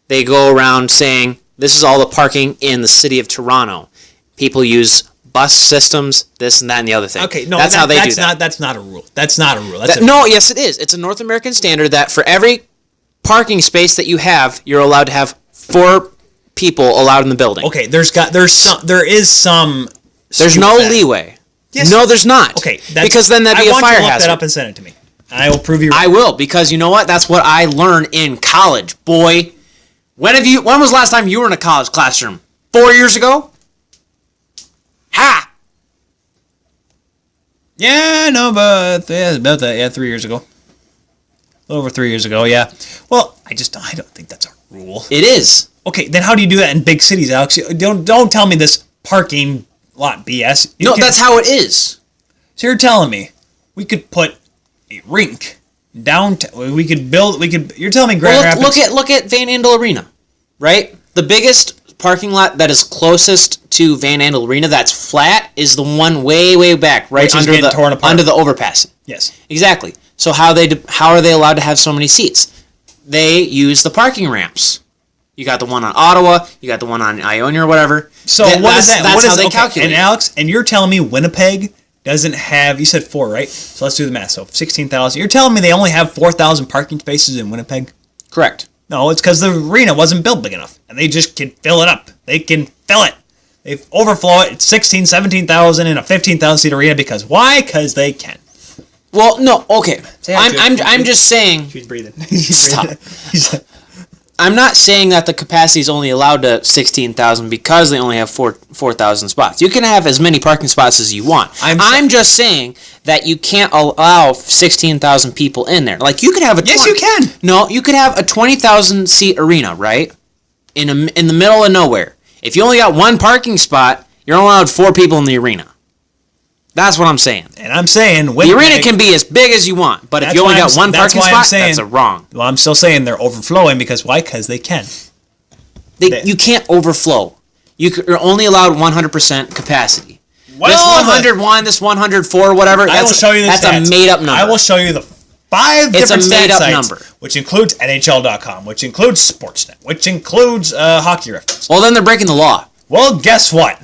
They go around saying this is all the parking in the city of Toronto. People use bus systems, this and that and the other thing. Okay, no, that's how they do that. That's not a rule. That's not a rule. Yes, it is. It's a North American standard that for every parking space that you have, you're allowed to have 4 people allowed in the building. Okay, there is some. There's no leeway. Yes. No, there's not. Okay, because then that'd be a fire hazard. I want you to look that up and send it to me. I will prove you wrong. I will, because you know what? That's what I learned in college, boy. When was the last time you were in a college classroom? 4 years ago? Ha! Yeah, no, but about that. Yeah, 3 years ago. A little over 3 years ago, yeah. Well, I don't think that's a rule. It is. Okay, then how do you do that in big cities, Alex? Don't tell me this parking lot BS. That's how it is. So you're telling me we could put a rink downtown? You're telling me Grand Rapids? Look at Van Andel Arena, right? The biggest parking lot that is closest to Van Andel Arena that's flat is the one way back, right under the overpass. Yes, exactly. So how are they allowed to have so many seats? They use the parking ramps. You got the one on Ottawa, you got the one on Ionia or whatever. So what is that? That's how they calculate. And Alex, you're telling me Winnipeg doesn't have? You said 4, right? So let's do the math. So 16,000. You're telling me they only have 4,000 parking spaces in Winnipeg? Correct. No, it's because the arena wasn't built big enough, and they just can fill it up. They can fill it. They overflow it. It's 16,000, 17,000 in a 15,000 seat arena because why? Because they can. Well, no, okay. I'm just saying. She's breathing. Stop. I'm not saying that the capacity is only allowed to 16,000 because they only have 4,000 spots. You can have as many parking spots as you want. I'm just saying that you can't allow 16,000 people in there. Like you could have Yes, you can. No, you could have a 20,000 seat arena, right? In the middle of nowhere. If you only got one parking spot, you're only allowed 4 people in the arena. That's what I'm saying. And I'm saying the arena can be as big as you want, but if you only got one parking spot, that's wrong. Well, I'm still saying they're overflowing because why? Because they can. You can't overflow. You're only allowed 100% capacity. Well, this 101, this 104, whatever. I will show you the stats. That's a made-up number. I will show you the 5 it's different a made-up sites, number, which includes NHL.com, which includes Sportsnet, which includes Hockey Reference. Well, then they're breaking the law. Well, guess what?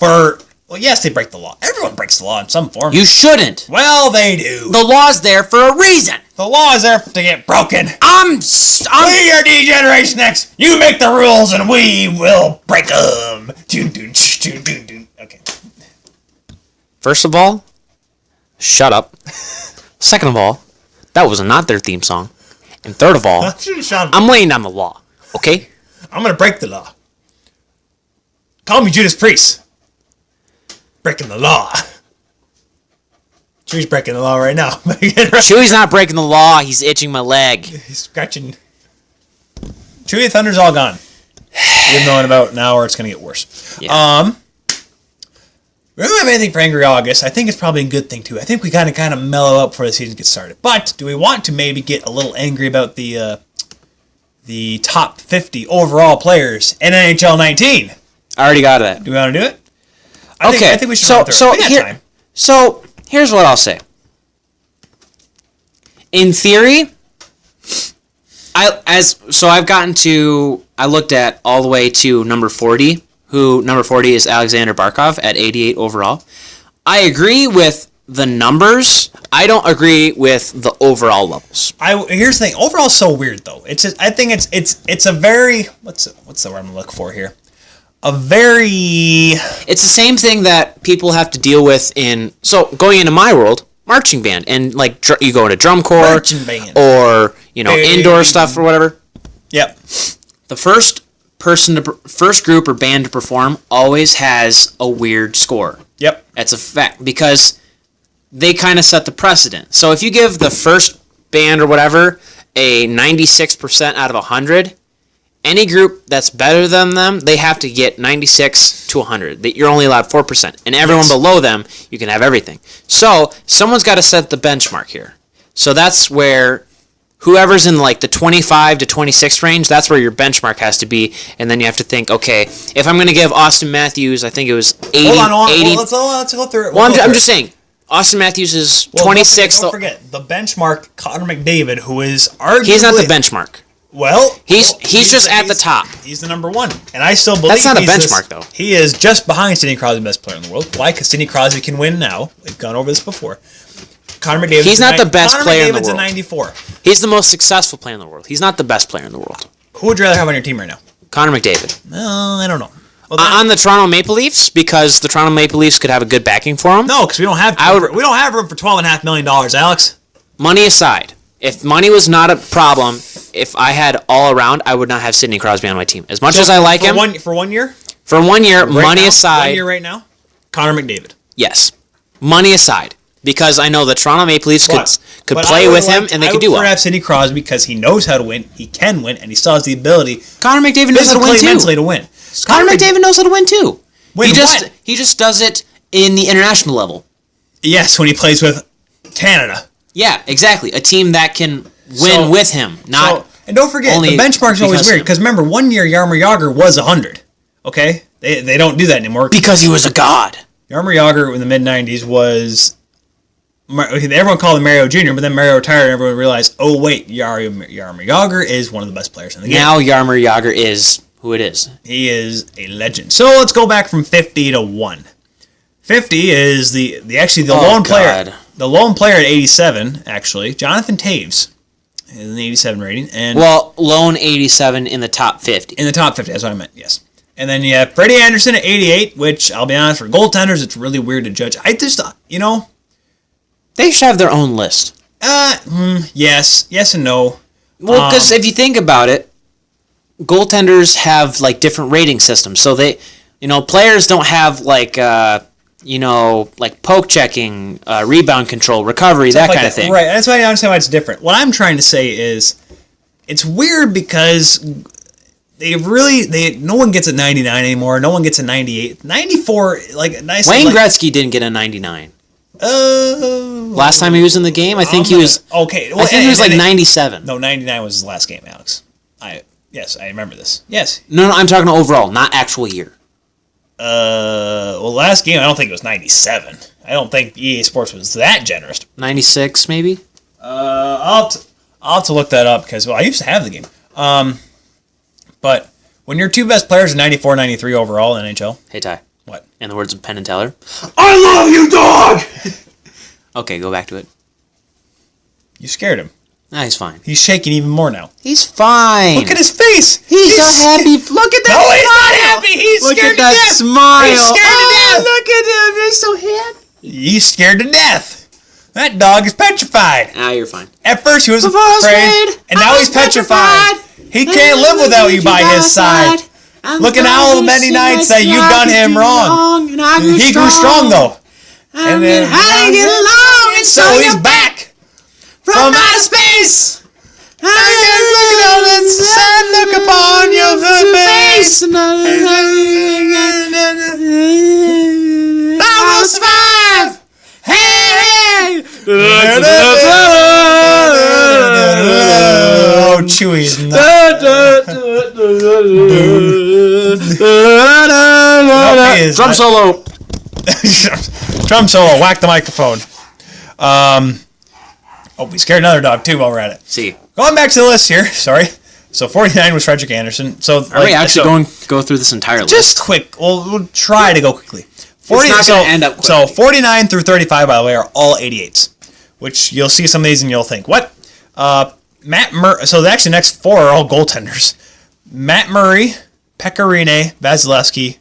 Well, yes, they break the law. Everyone breaks the law in some form. You shouldn't. Well, they do. The law's there for a reason. The law is there to get broken. We are D-Generation X. You make the rules and we will break them. Okay. First of all, shut up. Second of all, that was not their theme song. And third of all, I'm laying down the law, okay? I'm going to break the law. Call me Judas Priest. Breaking the law. Chewie's breaking the law right now. Chewie's not breaking the law. He's itching my leg. He's scratching. Chewie Thunder's all gone. We don't know about now, or it's going to get worse. Yeah. We don't have anything for Angry August. I think it's probably a good thing, too. I think we got to kind of mellow up before the season gets started. But do we want to maybe get a little angry about the top 50 overall players in NHL 19? I already got that. Do we want to do it? I think we should run through it. We got time. So here's what I'll say. In theory, I looked at all the way to number 40, who number 40 is Alexander Barkov at 88 overall. I agree with the numbers. I don't agree with the overall levels. Here's the thing. Overall, is so weird though. I think it's a very what's the word I'm gonna look for here? It's the same thing that people have to deal with going into my world, marching band, and like you go into drum corps or indoor stuff or whatever. Yep. The first group or band to perform always has a weird score. Yep. That's a fact because they kind of set the precedent. So if you give the first band or whatever a 96% out of 100. Any group that's better than them, they have to get 96 to 100. You're only allowed 4%. And everyone below them, you can have everything. So someone's got to set the benchmark here. So that's where whoever's in like the 25 to 26 range, that's where your benchmark has to be. And then you have to think, okay, if I'm going to give Austin Matthews, I think it was 80. Hold on. Let's go through it. I'm just saying. Austin Matthews is 26. Don't forget, the benchmark, Connor McDavid, who is arguably... He's not the benchmark. Well, he's just at the top. He's the number one, and I still believe that's not a benchmark, though. He is just behind Sidney Crosby, best player in the world. Why? Because Sidney Crosby can win now. We've gone over this before. Connor McDavid. He's not the best player in the world. Connor McDavid's a 94. He's the most successful player in the world. He's not the best player in the world. Who would you rather have on your team right now? Connor McDavid. No, I don't know. Well, on the Toronto Maple Leafs, because the Toronto Maple Leafs could have a good backing for him. No, because we don't have room for $12.5 million, Alex. Money aside. If money was not a problem, if I had all around, I would not have Sidney Crosby on my team. As much as I like him. For 1 year? For 1 year, money aside. 1 year right now? Connor McDavid. Yes. Money aside. Because I know the Toronto Maple Leafs could play with him and they could do well. I would have Sidney Crosby because he knows how to win, he can win, and he still has the ability Connor McDavid knows how to win too. Mentally to win. Connor McDavid knows how to win too. He just does it in the international level. Yes, when he plays with Canada. Yeah, exactly. A team that can win with him, and don't forget, the benchmark's always weird, because remember, 1 year Jaromir Jagr was 100, okay? They don't do that anymore. Because he was a god. Jaromir Jagr in the mid-90s was... Everyone called him Mario Jr., but then Mario retired, and everyone realized, oh wait, Jaromir Jagr is one of the best players in the game. Now Jaromir Jagr is who it is. He is a legend. So let's go back from 50 to 1. 50 is the lone player. The lone player at 87, actually, Jonathan Taves, is an 87 rating, and lone 87 in the top 50. In the top 50, that's what I meant. Yes, and then you have Freddie Anderson at 88, which I'll be honest, for goaltenders, it's really weird to judge. I just, they should have their own list. Yes and no. Well, because if you think about it, goaltenders have like different rating systems, so they, players don't have like. Like poke checking, rebound control, recovery, that kind of thing. Right, that's why I understand why it's different. What I'm trying to say is, it's weird because no one gets a 99 anymore. No one gets a 98. 94, nice. Wayne Gretzky didn't get a 99. Last time he was in the game, I think he was... Okay. Well, I think he was like 97. No, 99 was his last game, Alex. Yes, I remember this. Yes. No, I'm talking overall, not actual year. Last game, I don't think it was 97. I don't think EA Sports was that generous. 96, maybe? I'll have to look that up because, I used to have the game. But when your two best players are 94, 93 overall in NHL. Hey, Ty. What? In the words of Penn and Teller. I love you, dog! Okay, go back to it. You scared him. Nah, he's fine. He's shaking even more now. He's fine. Look at his face. He's so happy. Look at that No, smile. he's not happy. He's Look scared at that to death. smile. He's scared to death. Look at him. He's so happy. He's scared to death. That dog is petrified. Ah, you're fine. At first he was afraid, and now he's petrified. He can't live without you by his side. Look at all the many nights that you've done him wrong. He grew strong though. And then how to get along, and so he's back from outer space. I can look at all that sad look upon your face. I will survive. Hey! Oh, Chewie's Drum solo. Drum solo. Whack the microphone. We scared another dog too while we're at it. See. Going back to the list here. Sorry. So 49 was Frederick Anderson. So are we actually go through this entire list? Just quick. We'll try to go quickly. 40, it's not going to end up quickly. So 49 through 35, by the way, are all 88s. Which you'll see some of these and you'll think, what? So actually the next four are all goaltenders. Matt Murray, Pecorine, Vasilevsky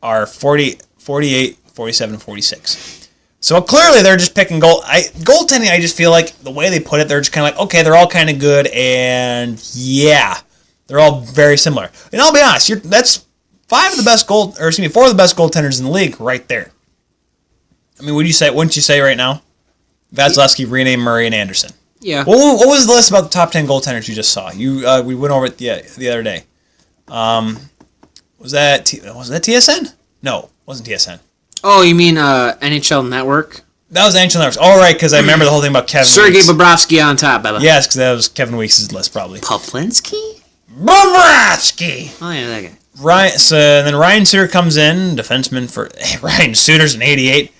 are 40, 48, 47, 46. So clearly they're just picking goaltending. I just feel like the way they put it, they're just kind of like, okay, they're all kind of good, and yeah, they're all very similar. And I'll be honest, that's four of the best goaltenders in the league right there. I mean, wouldn't you say right now? Vasilevsky, Rene, Murray, and Anderson. Yeah. What was the list about the top 10 goaltenders you just saw? We went over it the other day. Was that TSN? No, it wasn't TSN. Oh, you mean NHL Network? That was NHL Network. All right, because I remember the whole thing about Kevin Sergei Weeks. Bobrovsky on top, Bella. Yes, because that was Kevin Weeks' list, probably. Poplinski? Bobrovsky! Oh, yeah, that guy. Then Ryan Suter comes in, defenseman for... Ryan Suter's an 88.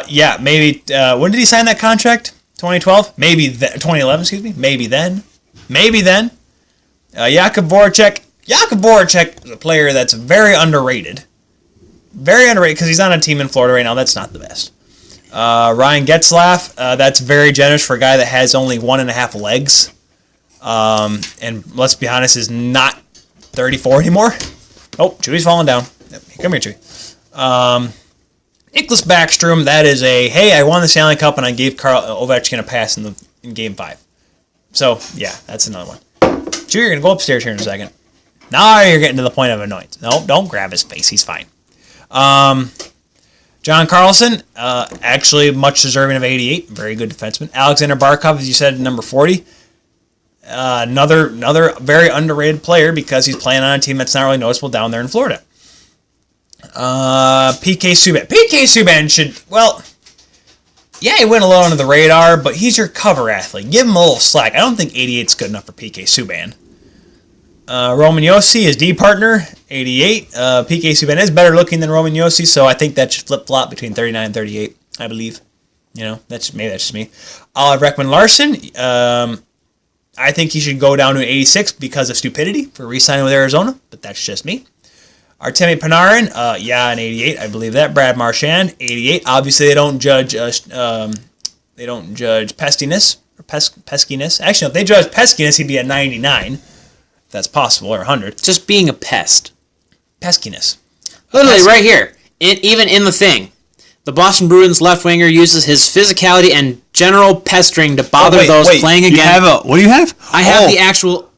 Yeah, maybe... when did he sign that contract? 2012? 2011, excuse me? Maybe then. Jakub Voracek. Jakub Voracek is a player that's very underrated. Very underrated because he's on a team in Florida right now. That's not the best. Ryan Getzlaf. That's very generous for a guy that has only 1.5 legs. And let's be honest, is not 34 anymore. Oh, Chewie's falling down. Come here, Chewie. Nicholas Backstrom. That is hey, I won the Stanley Cup and I gave Karl Ovechkin a pass in Game 5. So, yeah, that's another one. Chewie, you're going to go upstairs here in a second. Now you're getting to the point of annoyance. No, don't grab his face. He's fine. John Carlson, actually much deserving of 88. Very good defenseman. Alexander Barkov, as you said, number 40. Another very underrated player because he's playing on a team that's not really noticeable down there in Florida. PK Subban. PK Subban should, he went a little under the radar, but he's your cover athlete. Give him a little slack. I don't think 88's good enough for PK Subban. Roman Josi, his D partner, 88. PK Subban is better looking than Roman Josi, so I think that should flip-flop between 39 and 38, I believe. That's just me. Oliver Ekman-Larsson, I think he should go down to an 86 because of stupidity for re-signing with Arizona, but that's just me. Artemi Panarin, an 88, I believe that. Brad Marchand, 88. Obviously, they don't judge pestiness or peskiness. Actually, if they judge peskiness, he'd be a 99. If that's possible, or 100. Just being a pest. Peskiness. Literally, right here. Even in the thing. The Boston Bruins left winger uses his physicality and general pestering to bother those playing again. What do you have? I have the actual,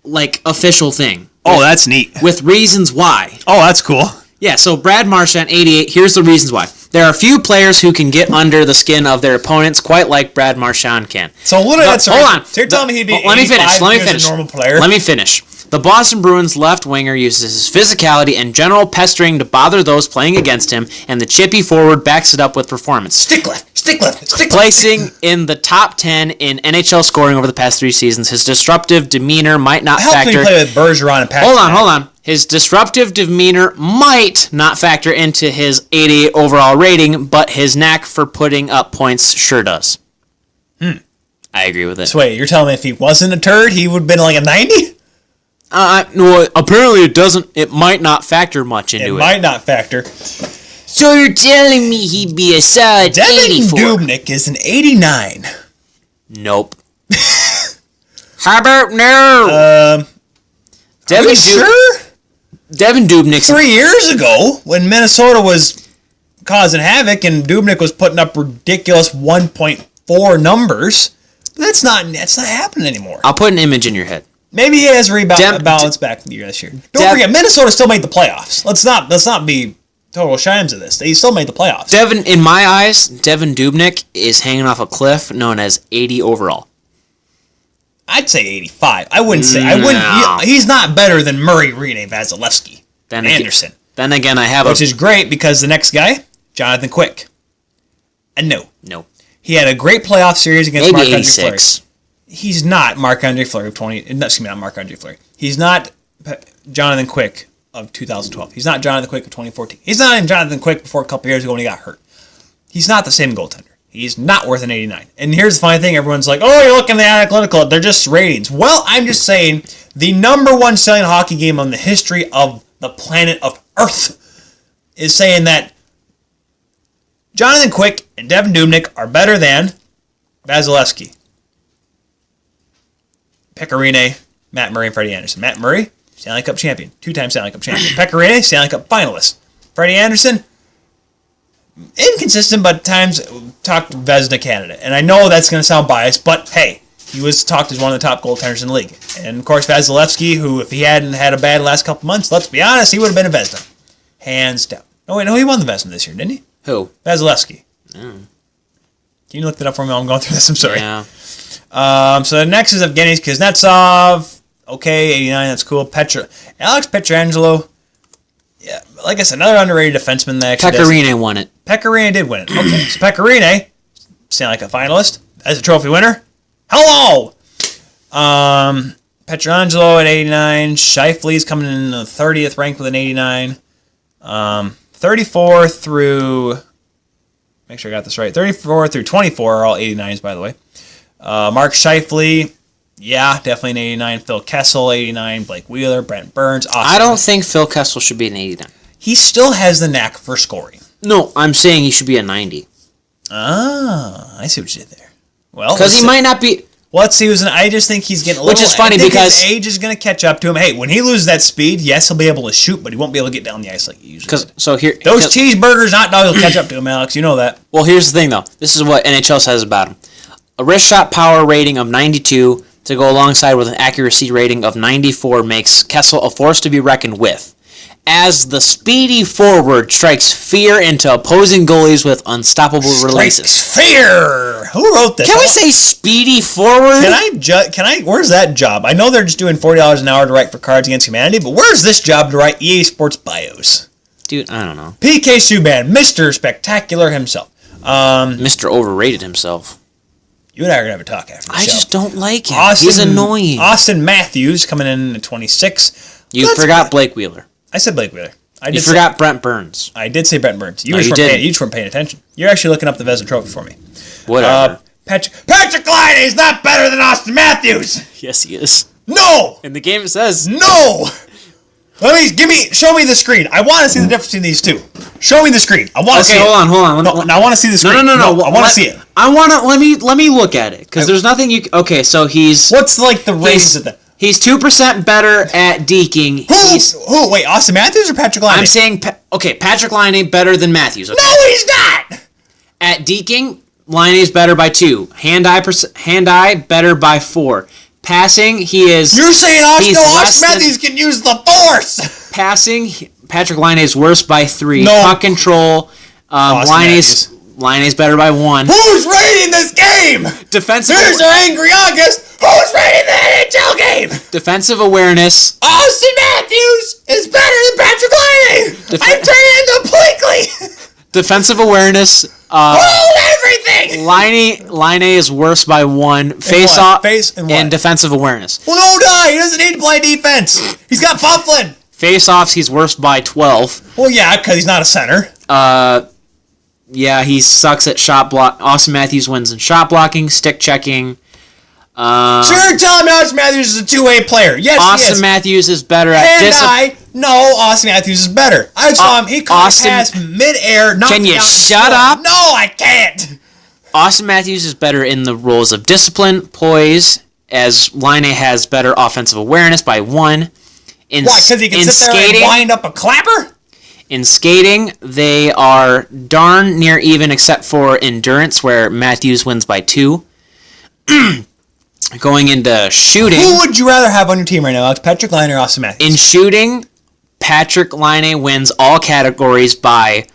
official thing. Oh, that's neat. With reasons why. Oh, that's cool. Yeah, so Brad Marchand, 88, here's the reasons why. There are few players who can get under the skin of their opponents quite like Brad Marchand can. So hold on. So you're telling me he'd be 85 let me finish. a normal player? Let me finish. The Boston Bruins left winger uses his physicality and general pestering to bother those playing against him, and the chippy forward backs it up with performance. Stick left. Placing in the top 10 in NHL scoring over the past 3 seasons, his disruptive demeanor might not factor... Help me play with Bergeron and Patrick. Hold on. His disruptive demeanor might not factor into his 88 overall rating, but his knack for putting up points sure does. I agree with it. So wait, you're telling me if he wasn't a turd, he would have been like a 90? No, apparently it doesn't. It might not factor much into it. It might not factor. So you're telling me he'd be a solid Devin 84? Dubnyk is an 89. Nope. How about no? Devin sure? Devin Dubnyk. 3 years ago, when Minnesota was causing havoc and Dubnyk was putting up ridiculous 1.4 numbers, that's not happening anymore. I'll put an image in your head. Maybe he has balanced back this year. Don't forget, Minnesota still made the playoffs. Let's not be total shimes of this. They still made the playoffs. In my eyes, Devin Dubnyk is hanging off a cliff known as 80 overall. I'd say 85. I wouldn't say. I wouldn't. He's not better than Murray, Rene, Vasilevsky, Anderson. Then again, which is great because the next guy, Jonathan Quick. And no. He had a great playoff series against Marc-Andre Fleury. He's not Marc-Andre Fleury of 20. Excuse me, not Marc-Andre Fleury. He's not Jonathan Quick of 2012. He's not Jonathan Quick of 2014. He's not even Jonathan Quick before a couple years ago when he got hurt. He's not the same goaltender. He's not worth an 89. And here's the funny thing. Everyone's like, oh, you're looking at the analytical. They're just ratings. Well, I'm just saying the number one selling hockey game on the history of the planet of Earth is saying that Jonathan Quick and Devin Dubnyk are better than Vasilevsky, Pecorine, Matt Murray, and Freddie Anderson. Matt Murray, Stanley Cup champion. 2-time Stanley Cup champion. Pecorine, Stanley Cup finalist. Freddie Anderson, inconsistent, but at times talked Vezina candidate. And I know that's going to sound biased, but hey, he was talked as one of the top goaltenders in the league. And of course, Vasilevsky, who if he hadn't had a bad last couple months, let's be honest, he would have been a Vezina. Hands down. No, he won the Vezina this year, didn't he? Who? Vasilevsky. Can you look that up for me while I'm going through this? I'm sorry. Yeah. So the next is Evgeny Kuznetsov. Okay, 89, that's cool. Alex Pietrangelo. Yeah, like I said, another underrated defenseman that actually Pecorine won it. Pecorine did win it. Okay, so Pecorine, Stanley Cup finalist, as a trophy winner. Hello! Pietrangelo at 89. Scheifele's coming in the 30th ranked with an 89. 34 through... Make sure I got this right. 34 through 24 are all 89s, by the way. Mark Scheifele, yeah, definitely an 89. Phil Kessel, 89. Blake Wheeler, Brent Burns. Awesome. I don't think Phil Kessel should be an 89. He still has the knack for scoring. No, I'm saying he should be a 90. Ah, I see what you did there. Well, because he might not be... Well, let's see. I just think he's getting a little... Which is funny because... his age is going to catch up to him. Hey, when he loses that speed, yes, he'll be able to shoot, but he won't be able to get down the ice like he usually does. So here, those cheeseburgers, hot dogs will catch up to him, Alex. You know that. Well, here's the thing, though. This is what NHL says about him. A wrist shot power rating of 92 to go alongside with an accuracy rating of 94 makes Kessel a force to be reckoned with. As the speedy forward strikes fear into opposing goalies with unstoppable releases. Fear! Who wrote this? Can we say speedy forward? Can I? Where's that job? I know they're just doing $40 an hour to write for Cards Against Humanity, but where's this job to write EA Sports bios? Dude, I don't know. PK Subban, Mr. Spectacular himself. Mr. Overrated himself. You and I are going to have a talk after the show. I just don't like him. He's annoying. Austin Matthews coming in at 26. You forgot Blake Wheeler. I said Blake Wheeler. You forgot Brent Burns. I did say Brent Burns. You just weren't paying attention. You're actually looking up the Vezina Trophy for me. Whatever. Patrick Laine is not better than Austin Matthews. Yes, he is. No. In the game it says no. Show me the screen. I want to see the difference between these two. Show me the screen. I want to see it. Hold on. No, I want to see the screen. No. I want to see it. I want to let me look at it because there's nothing you. Okay, so he's what's like the ratings of that? He's 2% better at deking. Who? Wait, Austin Matthews or Patrick Laine? I'm saying Patrick Laine ain't better than Matthews. Okay? No, he's not. At deking, Laine is better by 2. Hand-eye better by 4. Passing, he is. You're saying Austin Matthews can use the force. Passing, Patrick Laine is worse by 3. No. Puck control, Laine is better by 1. Who's rating this game? Defensive. Here's our angry August. Who's rating the NHL game? Defensive awareness. Austin Matthews is better than Patrick Laine. I'm turning completely. Defensive awareness. Hold everything. Laine is worse by 1. Face off and defensive awareness. Well, no, die. He doesn't need to play defense. He's got Bufflin. Face offs, he's worse by 12. Well, yeah, because he's not a center. Yeah, he sucks at shot block. Austin Matthews wins in shot blocking, stick checking. Sure, tell him Austin Matthews is a two-way player. Yes, Austin Matthews is better at No, Austin Matthews is better. I saw him. He caught a pass mid-air. Can you shut up? No, I can't. Austin Matthews is better in the roles of discipline, poise, as Laine has better offensive awareness by 1. Why? Because he can sit there and wind up a clapper? In skating, they are darn near even except for endurance, where Matthews wins by 2. Going into shooting... Who would you rather have on your team right now, Alex? Patrick Laine or Austin Matthews? In shooting, Patrick Laine wins all categories by...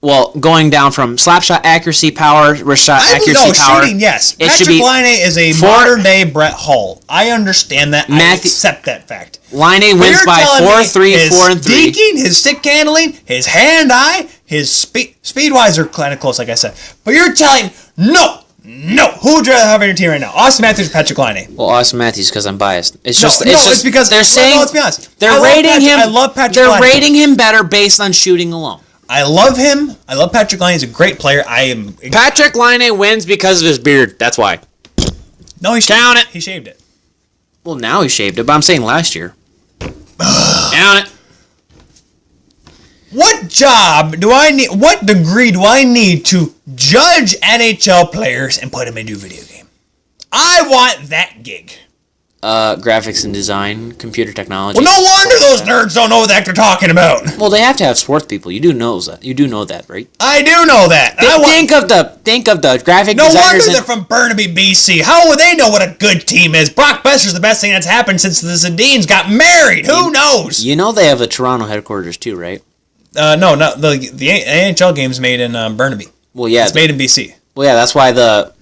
Well, going down from slap shot accuracy, power, wrist shot accuracy, power. Shooting, yes. Patrick Laine is a modern-day Brett Hull. I understand that. I accept that fact. Laine wins by 4, 3, 4, and 3. His deking, his stick handling, his hand-eye, his speed-wise are kind of close, like I said. But you're telling no. Who would you rather have on your team right now? Austin Matthews or Patrick Laine? Well, Austin Matthews, because I'm biased. It's just because they're saying. No, let's be honest. They're rating him. I love Patrick Laine. They're rating him better based on shooting alone. I love him. I love Patrick Laine. He's a great player. Patrick Laine wins because of his beard. That's why. No, he Count it. He shaved it. Well, now he shaved it, but I'm saying last year. Count it. What job do I need? What degree do I need to judge NHL players and put them into a video game? I want that gig. Graphics and design, computer technology. Well, no wonder those nerds don't know what the heck they're talking about. Well, they have to have sports people. You do know that. You do know that, right? I do know that. Think of the graphic no designers. No wonder they're from Burnaby, BC. How would they know what a good team is? Brock Besser's the best thing that's happened since the Sedins got married. Who knows? You know they have a Toronto headquarters too, right? No, the NHL game's made in Burnaby. Well, yeah, it's made in BC. Well, yeah, that's why that's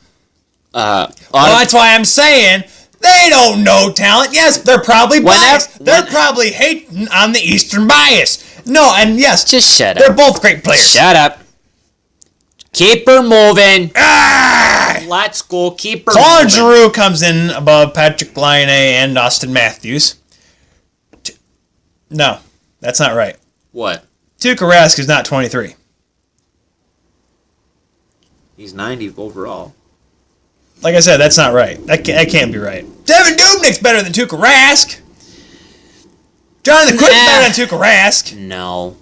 why I'm saying. They don't know talent. Yes, they're probably biased. They're probably hating on the Eastern bias. No, and yes. Just shut up. They're both great players. Shut up. Keep her moving. Let's go. Keep her Claude moving. Giroux comes in above Patrick Laine and Austin Matthews. No, that's not right. What? Tuukka Rask is not 23. He's 90 overall. Like I said, that's not right. That can't be right. Devin Dubnik's better than Tuukka Rask. Jonathan Quick's better than Tuukka Rask. No.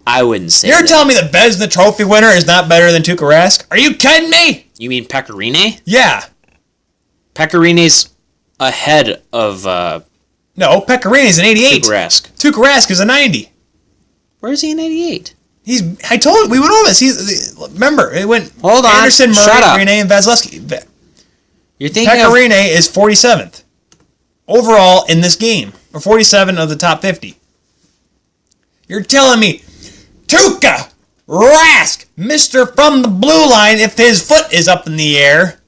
I wouldn't say You're that. telling me the Vezina Trophy winner is not better than Tuukka Rask? Are you kidding me? You mean Pecorine? Yeah. Pecorine's ahead of No, Pecorine's an 88. Tuukka Rask. Tuukka Rask is a 90. Where is he in 88? I told you, we went over this. Remember, it went Hold on. Anderson, Murray, Shut up. Rene, and Vasilevsky. You're thinking Pecorine is 47th overall in this game, or 47 of the top 50. You're telling me Tuukka Rask, Mr. from the blue line, if his foot is up in the air,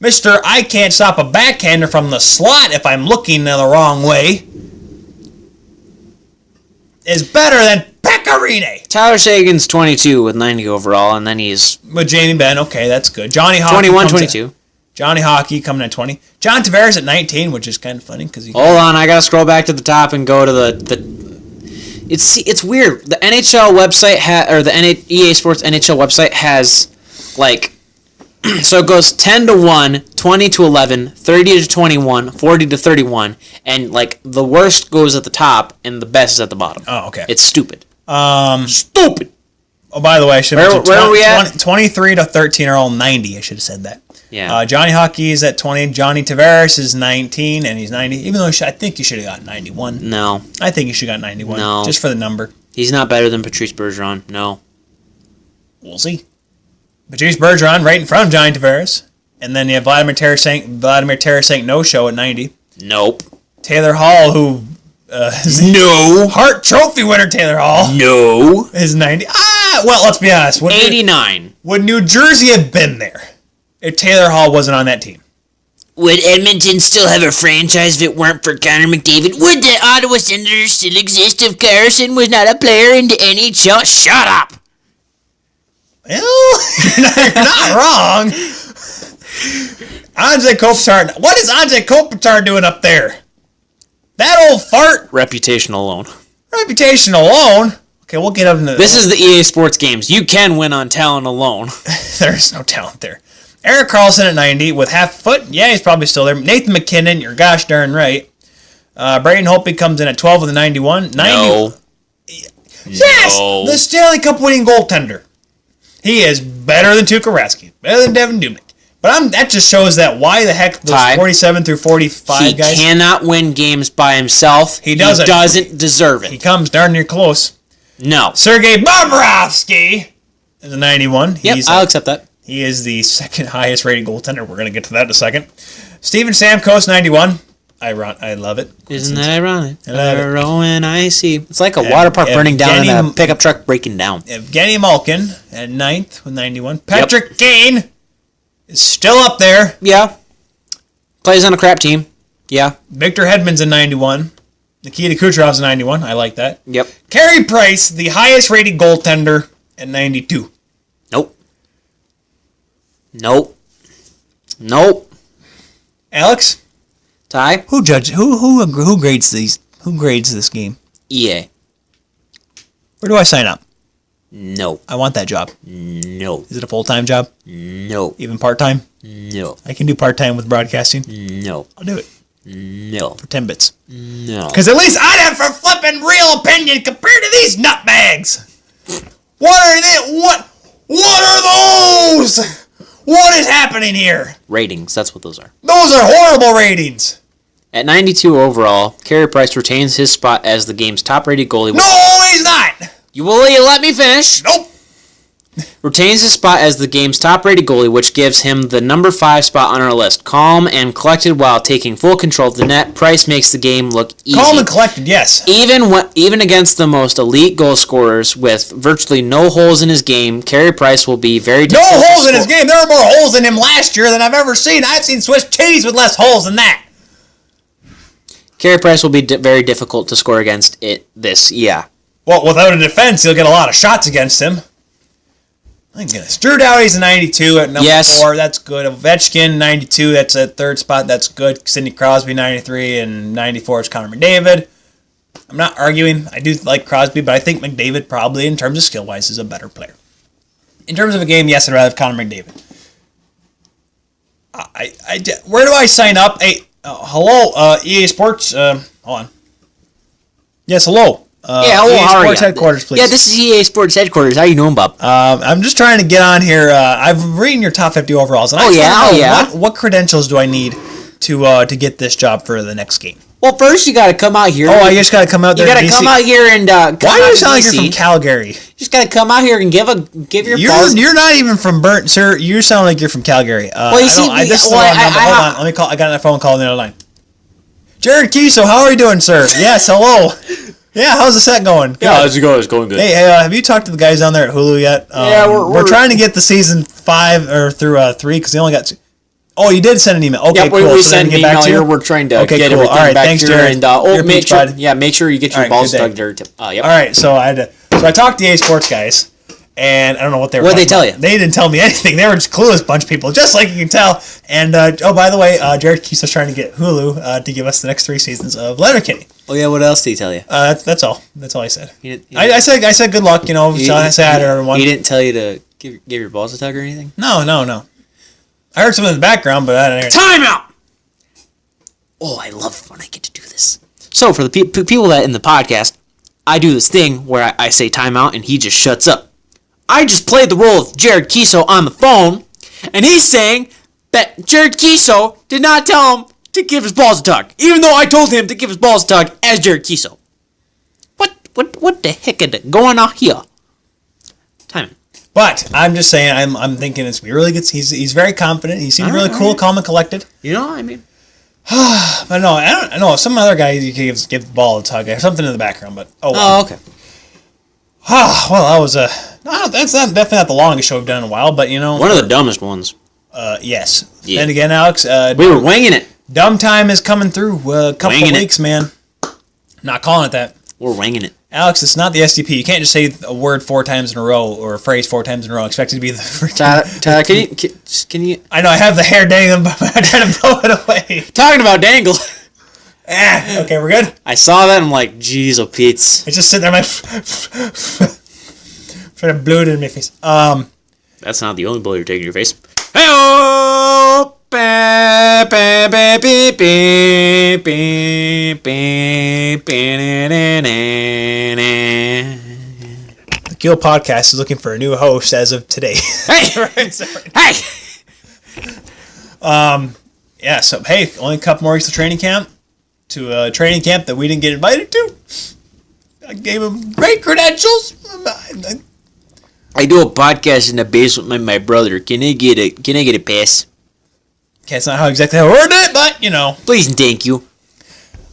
Mr. I can't stop a backhander from the slot if I'm looking the wrong way, is better than Pecorine. Tyler Seguin's 22 with 90 overall, and then he's... With Jamie Benn, okay, that's good. Johnny Hockey 21, 22. Johnny Hockey coming at 20. John Tavares at 19, which is kind of funny because he... Hold on, I gotta scroll back to the top and go to the It's weird. The NHL website or the EA Sports NHL website has like so it goes 10 to 1, 20 to 11, 30 to 21, 40 to 31, and like the worst goes at the top and the best is at the bottom. Oh, okay. It's stupid. Stupid. Oh, by the way, I should have mentioned where are we at? 23 to 13 are all 90. I should have said that. Yeah. Johnny Hockey is at 20. Johnny Tavares is 19, and he's 90. Even though I think he should have got 91. No. I think he should have got 91. No. Just for the number. He's not better than Patrice Bergeron. No. We'll see. Patrice Bergeron right in front of Johnny Tavares. And then you have Vladimir Tarasenko no-show at 90. Nope. Taylor Hall, who... no. Hart Trophy winner Taylor Hall. No. Is 90. Well, let's be honest. 89. Would New Jersey have been there if Taylor Hall wasn't on that team? Would Edmonton still have a franchise if it weren't for Connor McDavid? Would the Ottawa Senators still exist if Carson was not a player in the NHL? Shut up! Well, you're not wrong. Anze Kopitar. What is Anze Kopitar doing up there? That old fart. Reputation alone. Reputation alone? Okay, we'll get up into this. Is the EA Sports games. You can win on talent alone. There's no talent there. Erik Karlsson at 90 with half a foot. Yeah, he's probably still there. Nathan McKinnon, you're gosh darn right. Braden Holtby comes in at 12 with a 91. 90. No. Yes! No. The Stanley Cup winning goaltender. He is better than Tuukka Rask. Better than Devin Dubnyk. But that just shows that why the heck those Ty, 47 through 45 guys. He cannot win games by himself. He doesn't. He doesn't deserve it. He comes darn near close. No. Sergei Bobrovsky is a 91. Yep, I'll accept that. He is the second highest rated goaltender. We're going to get to that in a second. Steven Stamkos, 91. I love it. Isn't that ironic? I love it. Ironic, I see. It's like a water park burning down and a pickup truck breaking down. Evgeny Malkin at 9th with 91. Patrick Kane is still up there. Yeah. Plays on a crap team. Yeah. Victor Hedman's a 91. Nikita Kucherov's a 91. I like that. Yep. Carey Price, the highest rated goaltender at 92. Nope. Nope. Nope. Alex? Ty? Who grades these? Who grades this game? EA. Where do I sign up? No. I want that job. No. Is it a full-time job? No. Even part-time? No. I can do part-time with broadcasting. No. I'll do it. No. For 10 bits. No. Because at least I'd have a flipping real opinion compared to these nutbags. What are they? What are those? What is happening here? Ratings, that's what those are. Those are horrible ratings. At 92 overall, Carey Price retains his spot as the game's top-rated goalie. No, he's not. You will let me finish? Nope. Retains his spot as the game's top-rated goalie, which gives him the number 5 spot on our list. Calm and collected while taking full control of the net, Price makes the game look easy. Calm and collected, yes. Even against the most elite goal scorers with virtually no holes in his game, Carey Price will be very difficult. No holes in his game. There are more holes in him last year than I've ever seen. I've seen Swiss cheese with less holes than that. Carey Price will be very difficult to score against yeah. Well, without a defense, he'll get a lot of shots against him. My goodness. Drew Doughty's a 92 at number 4. That's good. Ovechkin, 92. That's a third spot. That's good. Sidney Crosby, 93. And 94 is Connor McDavid. I'm not arguing. I do like Crosby, but I think McDavid probably, in terms of skill-wise, is a better player. In terms of a game, yes, I'd rather have Connor McDavid. Where do I sign up? Hey, hello, EA Sports. Hold on. Yes, hello. Hello, EA how are Sports you? headquarters, please. Yeah, this is EA Sports headquarters. How you doing, Bob? I'm just trying to get on here. I've reading your top 50 overalls. And What credentials do I need to get this job for the next game? Well, first you got to come out here. Oh, I just got to come out there. You got to come out here and. Why do you sound like you're from Calgary? You just got to come out here and give your. You're not even from Burnt, sir. You sound like you're from Calgary. Well, you see, hold on. Let me call. I got that phone call on the other line. Jared Kiesel, how are you doing, sir? Yes, hello. Yeah, how's the set going? Good. Yeah, how's it going? It's going good. Hey, have you talked to the guys down there at Hulu yet? Yeah, we're trying to get the season 5 or through 3 because they only got 2. Oh, you did send an email. Okay, yep, cool. We sent an email here. We're trying to get everything right, back thanks, here. Jared. And make sure you get your balls dug there. Yep. All right, so I talked to the EA Sports guys, and I don't know what they were. What did they tell you? They didn't tell me anything. They were just clueless bunch of people, just like you can tell. And by the way, Jared Kiesler's trying to get Hulu to give us the next 3 seasons of Letterkenny. Oh yeah, what else did he tell you? That's all. That's all I said. I said good luck. I said to everyone. He didn't tell you to give your balls a tug or anything? No. I heard something in the background, but I didn't hear. Time out! Oh, I love when I get to do this. So, for the people that in the podcast, I do this thing where I say timeout and he just shuts up. I just played the role of Jared Kiesel on the phone, and he's saying that Jared Kiesel did not tell him to give his balls a tug, even though I told him to give his balls a tug as Jared Kiesel. What the heck is going on here? Time. But I'm just saying, I'm thinking it's really good. He's very confident. He seems really cool, calm, and collected. I mean. But no, I don't know. Some other guy you can give the ball a tug. I have something in the background, but okay. Well, that was that's definitely not the longest show we've done in a while, but one of the dumbest ones. Yes. Yeah. And again, Alex, we were winging it. Dumb time is coming through. A couple of weeks, man. Not calling it that. We're winging it. Alex, it's not the SDP. You can't just say a word 4 times in a row or a phrase 4 times in a row and expect it to be the freaking... Tyler, can you... I know, I have the hair dangling, but I'm trying to blow it away. Talking about dangle. Okay, we're good? I saw that and I'm like, jeez, oh, Pete's. It's just sitting there, trying to blow it in my face. That's not the only blow you're taking in your face. Hey-oh! The Gill Podcast is looking for a new host as of today. Hey! Hey! Yeah, so, hey, only a couple more weeks of training camp. To a training camp that we didn't get invited to. I gave him great credentials. I do a podcast in the basement with my brother. Can I get a pass? Okay, it's not how exactly how I worded it, but, you know. Please and thank you.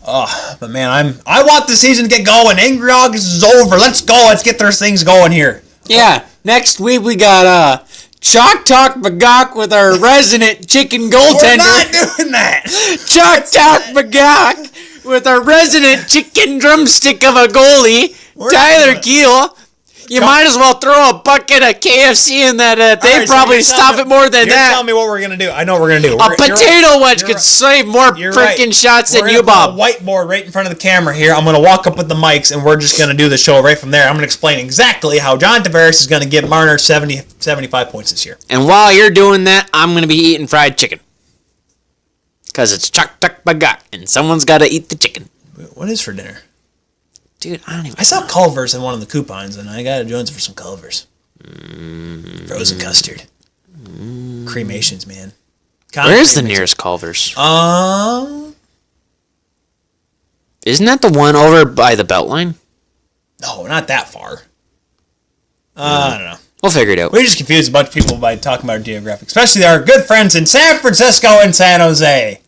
But man, I want the season to get going. Angry August is over. Let's go. Let's get those things going here. Yeah, next week we got Chalk Talk Bagok with our resident chicken goaltender. We're not doing that. Chalk Talk Bagok with our resident chicken drumstick of a goalie, Tyler Keel. You might as well throw a bucket of KFC in that. They'd probably stop it more than that. Tell me what we're going to do. I know what we're going to do. A potato wedge could save more freaking shots than you, Bob. We're going to put a whiteboard right in front of the camera here. I'm going to walk up with the mics, and we're just going to do the show right from there. I'm going to explain exactly how John Tavares is going to give Marner 75 points this year. And while you're doing that, I'm going to be eating fried chicken. Because it's Chuck Tuck Bagok, and someone's got to eat the chicken. What is for dinner? Dude, I don't even I saw Culver's in one of the coupons, and I got a Jones for some Culver's. Frozen custard. Cremations, man. Where's the nearest Culver's? Isn't that the one over by the Beltline? No, not that far. I don't know. We'll figure it out. We just confused a bunch of people by talking about our geographic, especially our good friends in San Francisco and San Jose.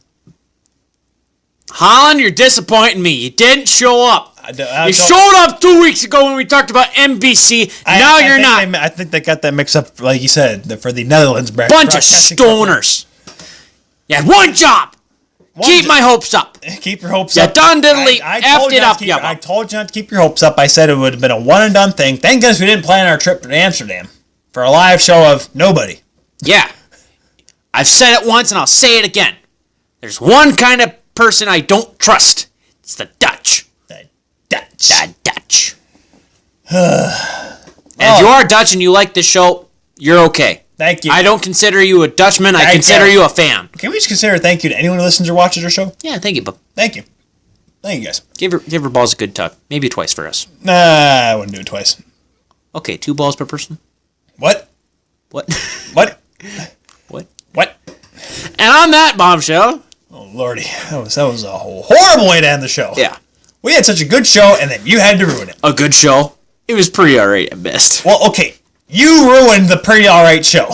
Holland, you're disappointing me. You didn't show up. You showed up 2 weeks ago when we talked about NBC. Now you're not. I think they got that mixed up, like you said, for the Netherlands bunch of stoners. You had one job. Keep my hopes up. Keep your hopes up. You done diddly effed it up, I told you not to keep your hopes up. I said it would have been a one and done thing. Thank goodness we didn't plan our trip to Amsterdam for a live show of nobody. Yeah. I've said it once and I'll say it again. There's one kind of person I don't trust. It's the Dutch. The Dutch. And if you are Dutch and you like this show, you're okay. Thank you. I don't consider you a Dutchman. I consider you a fan. Can we just consider a thank you to anyone who listens or watches our show? Yeah, thank you, Bob. Thank you. Thank you, guys. Give her balls a good tuck. Maybe twice for us. Nah, I wouldn't do it twice. Okay, 2 balls per person. What? What? What? What? What? And on that bombshell. Oh, Lordy. That was a horrible way to end the show. Yeah. We had such a good show, and then you had to ruin it. A good show? It was pretty alright at best. Well, okay. You ruined the pretty alright show.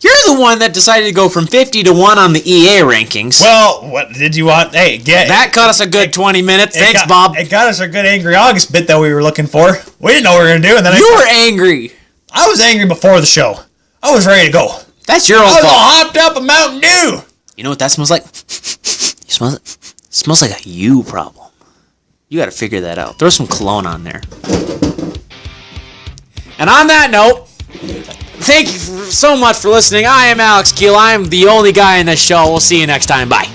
You're the one that decided to go from 50 to 1 on the EA rankings. Well, what did you want? Hey, that cut us a good 20 minutes. Thanks, Bob. It got us a good Angry August bit that we were looking for. We didn't know what we were going to do. And then you were angry. I was angry before the show. I was ready to go. That's your own fault. I was all hopped up a Mountain Dew. You know what that smells like? It smells like a you problem. You got to figure that out. Throw some cologne on there. And on that note, thank you so much for listening. I am Alex Keel. I am the only guy in this show. We'll see you next time. Bye.